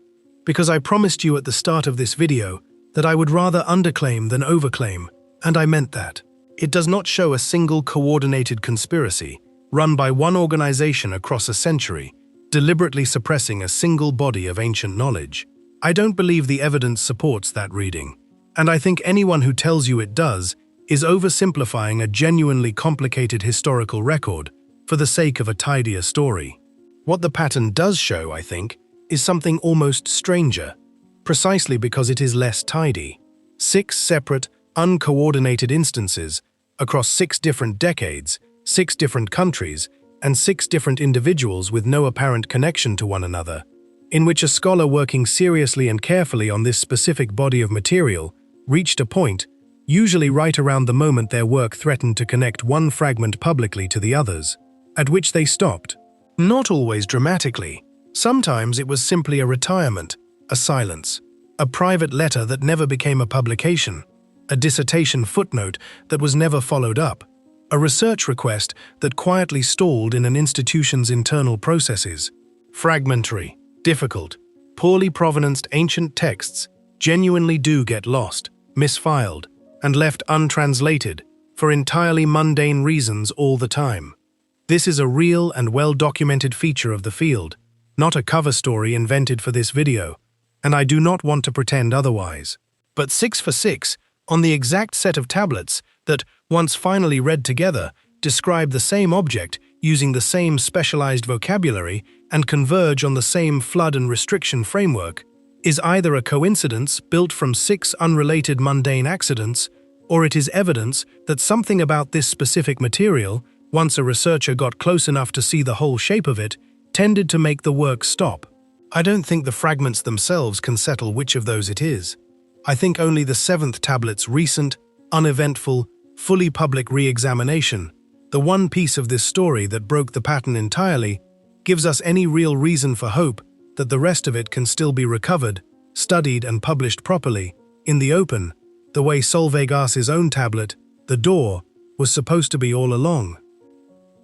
because I promised you at the start of this video that I would rather underclaim than overclaim, and I meant that. It does not show a single coordinated conspiracy, run by one organization across a century, deliberately suppressing a single body of ancient knowledge. I don't believe the evidence supports that reading, and I think anyone who tells you it does is oversimplifying a genuinely complicated historical record for the sake of a tidier story. What the pattern does show, I think, is something almost stranger, precisely because it is less tidy. 6 separate, uncoordinated instances across 6 different decades, 6 different countries, and 6 different individuals with no apparent connection to one another, in which a scholar working seriously and carefully on this specific body of material reached a point, usually right around the moment their work threatened to connect one fragment publicly to the others, at which they stopped. Not always dramatically. Sometimes it was simply a retirement, a silence, a private letter that never became a publication, a dissertation footnote that was never followed up, a research request that quietly stalled in an institution's internal processes. Fragmentary, difficult, poorly provenanced ancient texts genuinely do get lost, misfiled, and left untranslated for entirely mundane reasons all the time. This is a real and well-documented feature of the field, not a cover story invented for this video, and I do not want to pretend otherwise. But 6 for 6, on the exact set of tablets, that, once finally read together, describe the same object using the same specialized vocabulary and converge on the same flood and restriction framework, is either a coincidence built from 6 unrelated mundane accidents, or it is evidence that something about this specific material, once a researcher got close enough to see the whole shape of it, tended to make the work stop. I don't think the fragments themselves can settle which of those it is. I think only the 7th tablet's recent, uneventful, fully public re-examination, the one piece of this story that broke the pattern entirely, gives us any real reason for hope that the rest of it can still be recovered, studied and published properly, in the open, the way Solveig's own tablet, The Door, was supposed to be all along.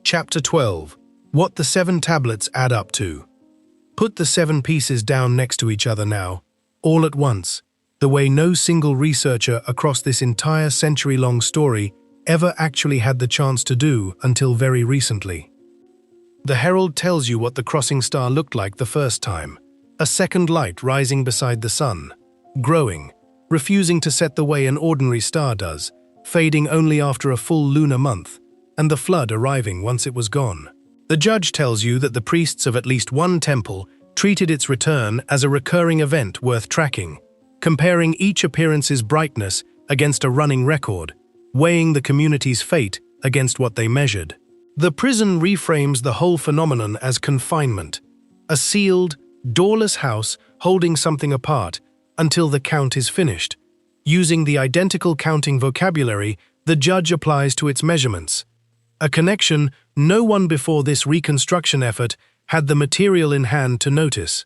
Chapter 12. What the 7 tablets add up to. Put the 7 pieces down next to each other now, all at once, the way no single researcher across this entire century-long story ever actually had the chance to do until very recently. The herald tells you what the crossing star looked like the first time, a second light rising beside the sun, growing, refusing to set the way an ordinary star does, fading only after a full lunar month, and the flood arriving once it was gone. The judge tells you that the priests of at least one temple treated its return as a recurring event worth tracking, comparing each appearance's brightness against a running record, weighing the community's fate against what they measured. The prison reframes the whole phenomenon as confinement, a sealed, doorless house holding something apart until the count is finished. Using the identical counting vocabulary the judge applies to its measurements, a connection no one before this reconstruction effort had the material in hand to notice.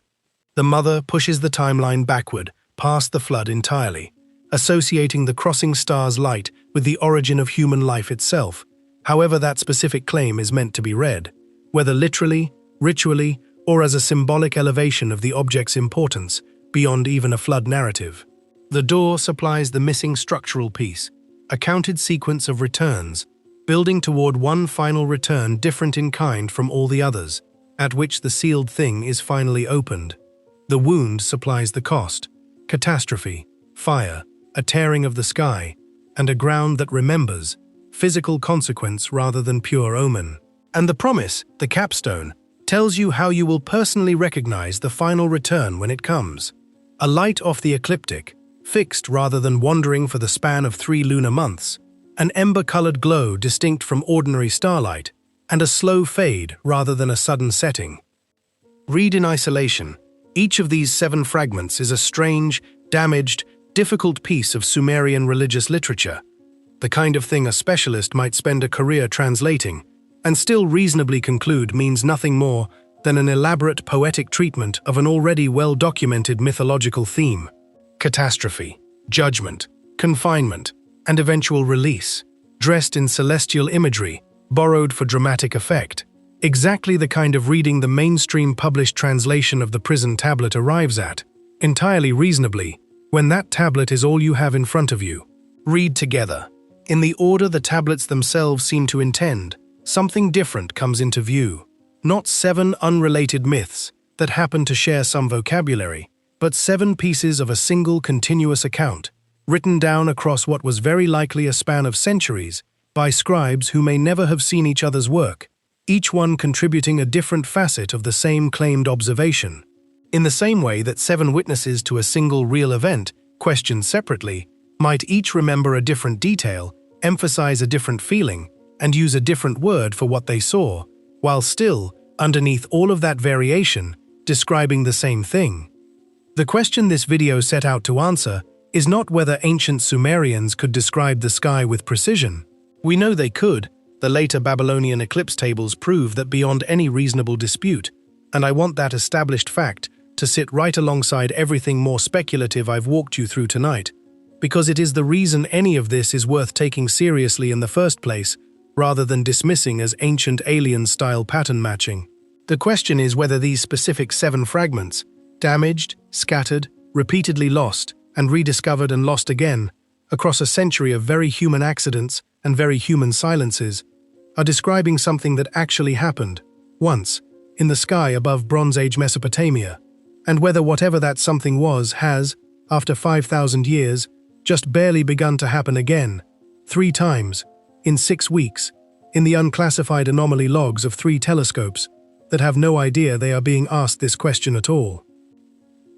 The mother pushes the timeline backward, past the flood entirely, associating the crossing star's light with the origin of human life itself, however that specific claim is meant to be read, whether literally, ritually, or as a symbolic elevation of the object's importance beyond even a flood narrative. The door supplies the missing structural piece, a counted sequence of returns, building toward one final return different in kind from all the others, at which the sealed thing is finally opened. The wound supplies the cost, catastrophe, fire, a tearing of the sky, and a ground that remembers, physical consequence rather than pure omen. And the promise, the capstone, tells you how you will personally recognize the final return when it comes. A light off the ecliptic, fixed rather than wandering for the span of 3 lunar months, an ember-colored glow distinct from ordinary starlight, and a slow fade rather than a sudden setting. Read in isolation, each of these 7 fragments is a strange, damaged, difficult piece of Sumerian religious literature, the kind of thing a specialist might spend a career translating, and still reasonably conclude means nothing more than an elaborate poetic treatment of an already well-documented mythological theme: catastrophe, judgment, confinement, and eventual release, dressed in celestial imagery, borrowed for dramatic effect. Exactly the kind of reading the mainstream published translation of the prison tablet arrives at, entirely reasonably, when that tablet is all you have in front of you. Read together. In the order the tablets themselves seem to intend, something different comes into view. Not 7 unrelated myths that happen to share some vocabulary, but 7 pieces of a single continuous account, written down across what was very likely a span of centuries by scribes who may never have seen each other's work, each one contributing a different facet of the same claimed observation. In the same way that 7 witnesses to a single real event, questioned separately, might each remember a different detail, emphasize a different feeling, and use a different word for what they saw, while still, underneath all of that variation, describing the same thing. The question this video set out to answer is not whether ancient Sumerians could describe the sky with precision. We know they could. The later Babylonian eclipse tables prove that beyond any reasonable dispute, and I want that established fact to sit right alongside everything more speculative I've walked you through tonight, because it is the reason any of this is worth taking seriously in the first place, rather than dismissing as ancient alien-style pattern matching. The question is whether these specific 7 fragments, damaged, scattered, repeatedly lost, and rediscovered and lost again, across a century of very human accidents and very human silences, are describing something that actually happened, once, in the sky above Bronze Age Mesopotamia, and whether whatever that something was has, after 5,000 years, just barely begun to happen again, 3 times, in 6 weeks, in the unclassified anomaly logs of 3 telescopes that have no idea they are being asked this question at all.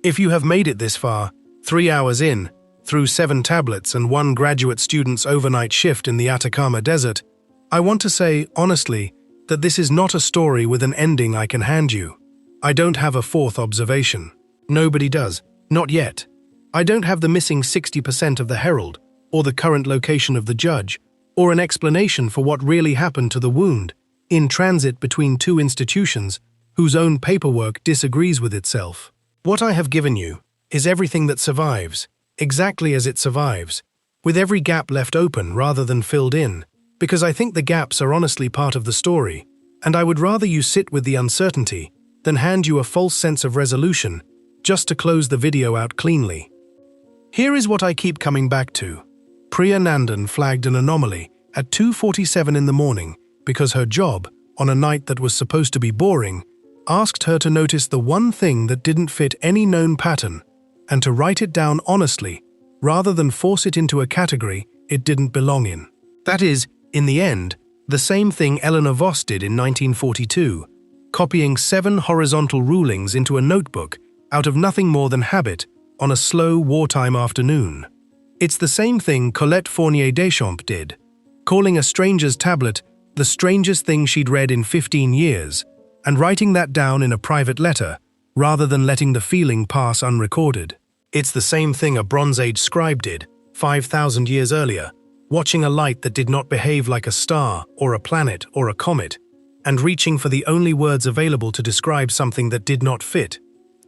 If you have made it this far, 3 hours in, through 7 tablets and 1 graduate student's overnight shift in the Atacama Desert, I want to say, honestly, that this is not a story with an ending I can hand you. I don't have a 4th observation. Nobody does. Not yet. I don't have the missing 60% of the herald, or the current location of the judge, or an explanation for what really happened to the wound, in transit between 2 institutions whose own paperwork disagrees with itself. What I have given you is everything that survives, exactly as it survives, with every gap left open rather than filled in, because I think the gaps are honestly part of the story, and I would rather you sit with the uncertainty than hand you a false sense of resolution just to close the video out cleanly. Here is what I keep coming back to. Priya Nandan flagged an anomaly at 2:47 in the morning because her job, on a night that was supposed to be boring, asked her to notice the one thing that didn't fit any known pattern and to write it down honestly rather than force it into a category it didn't belong in. That is, in the end, the same thing Eleanor Voss did in 1942, copying 7 horizontal rulings into a notebook out of nothing more than habit on a slow wartime afternoon. It's the same thing Colette Fournier Deschamps did, calling a stranger's tablet the strangest thing she'd read in 15 years, and writing that down in a private letter, rather than letting the feeling pass unrecorded. It's the same thing a Bronze Age scribe did, 5,000 years earlier, watching a light that did not behave like a star or a planet or a comet, and reaching for the only words available to describe something that did not fit.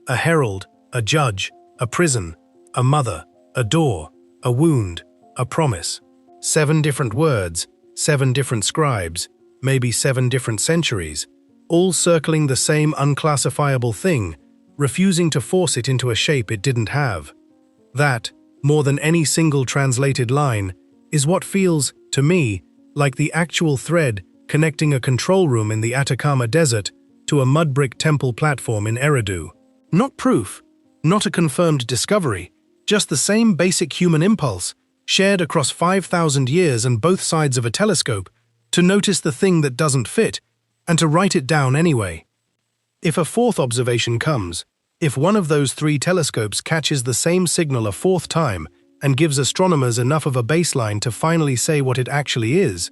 A herald, a judge, a prison, a mother, a door, a wound, a promise. 7 different words, 7 different scribes, maybe 7 different centuries, all circling the same unclassifiable thing, refusing to force it into a shape it didn't have. That, more than any single translated line, is what feels, to me, like the actual thread connecting a control room in the Atacama Desert to a mud-brick temple platform in Eridu. Not proof, not a confirmed discovery, just the same basic human impulse, shared across 5,000 years and both sides of a telescope, to notice the thing that doesn't fit, and to write it down anyway. If a 4th observation comes, if one of those 3 telescopes catches the same signal a 4th time and gives astronomers enough of a baseline to finally say what it actually is,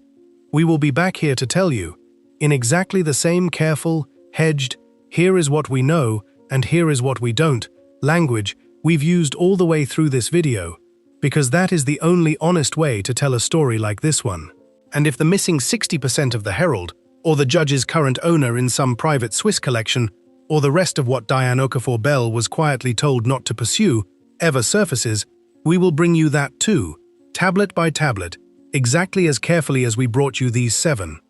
we will be back here to tell you, in exactly the same careful, hedged, here is what we know and here is what we don't, language we've used all the way through this video, because that is the only honest way to tell a story like this one. And if the missing 60% of the herald, or the judge's current owner in some private Swiss collection, or the rest of what Diane Okafor Bell was quietly told not to pursue, ever surfaces, we will bring you that too, tablet by tablet, exactly as carefully as we brought you these 7.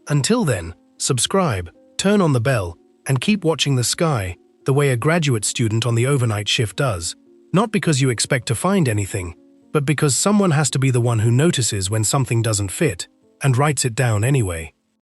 Until then, subscribe, turn on the bell, and keep watching the sky the way a graduate student on the overnight shift does. Not because you expect to find anything, but because someone has to be the one who notices when something doesn't fit, and writes it down anyway.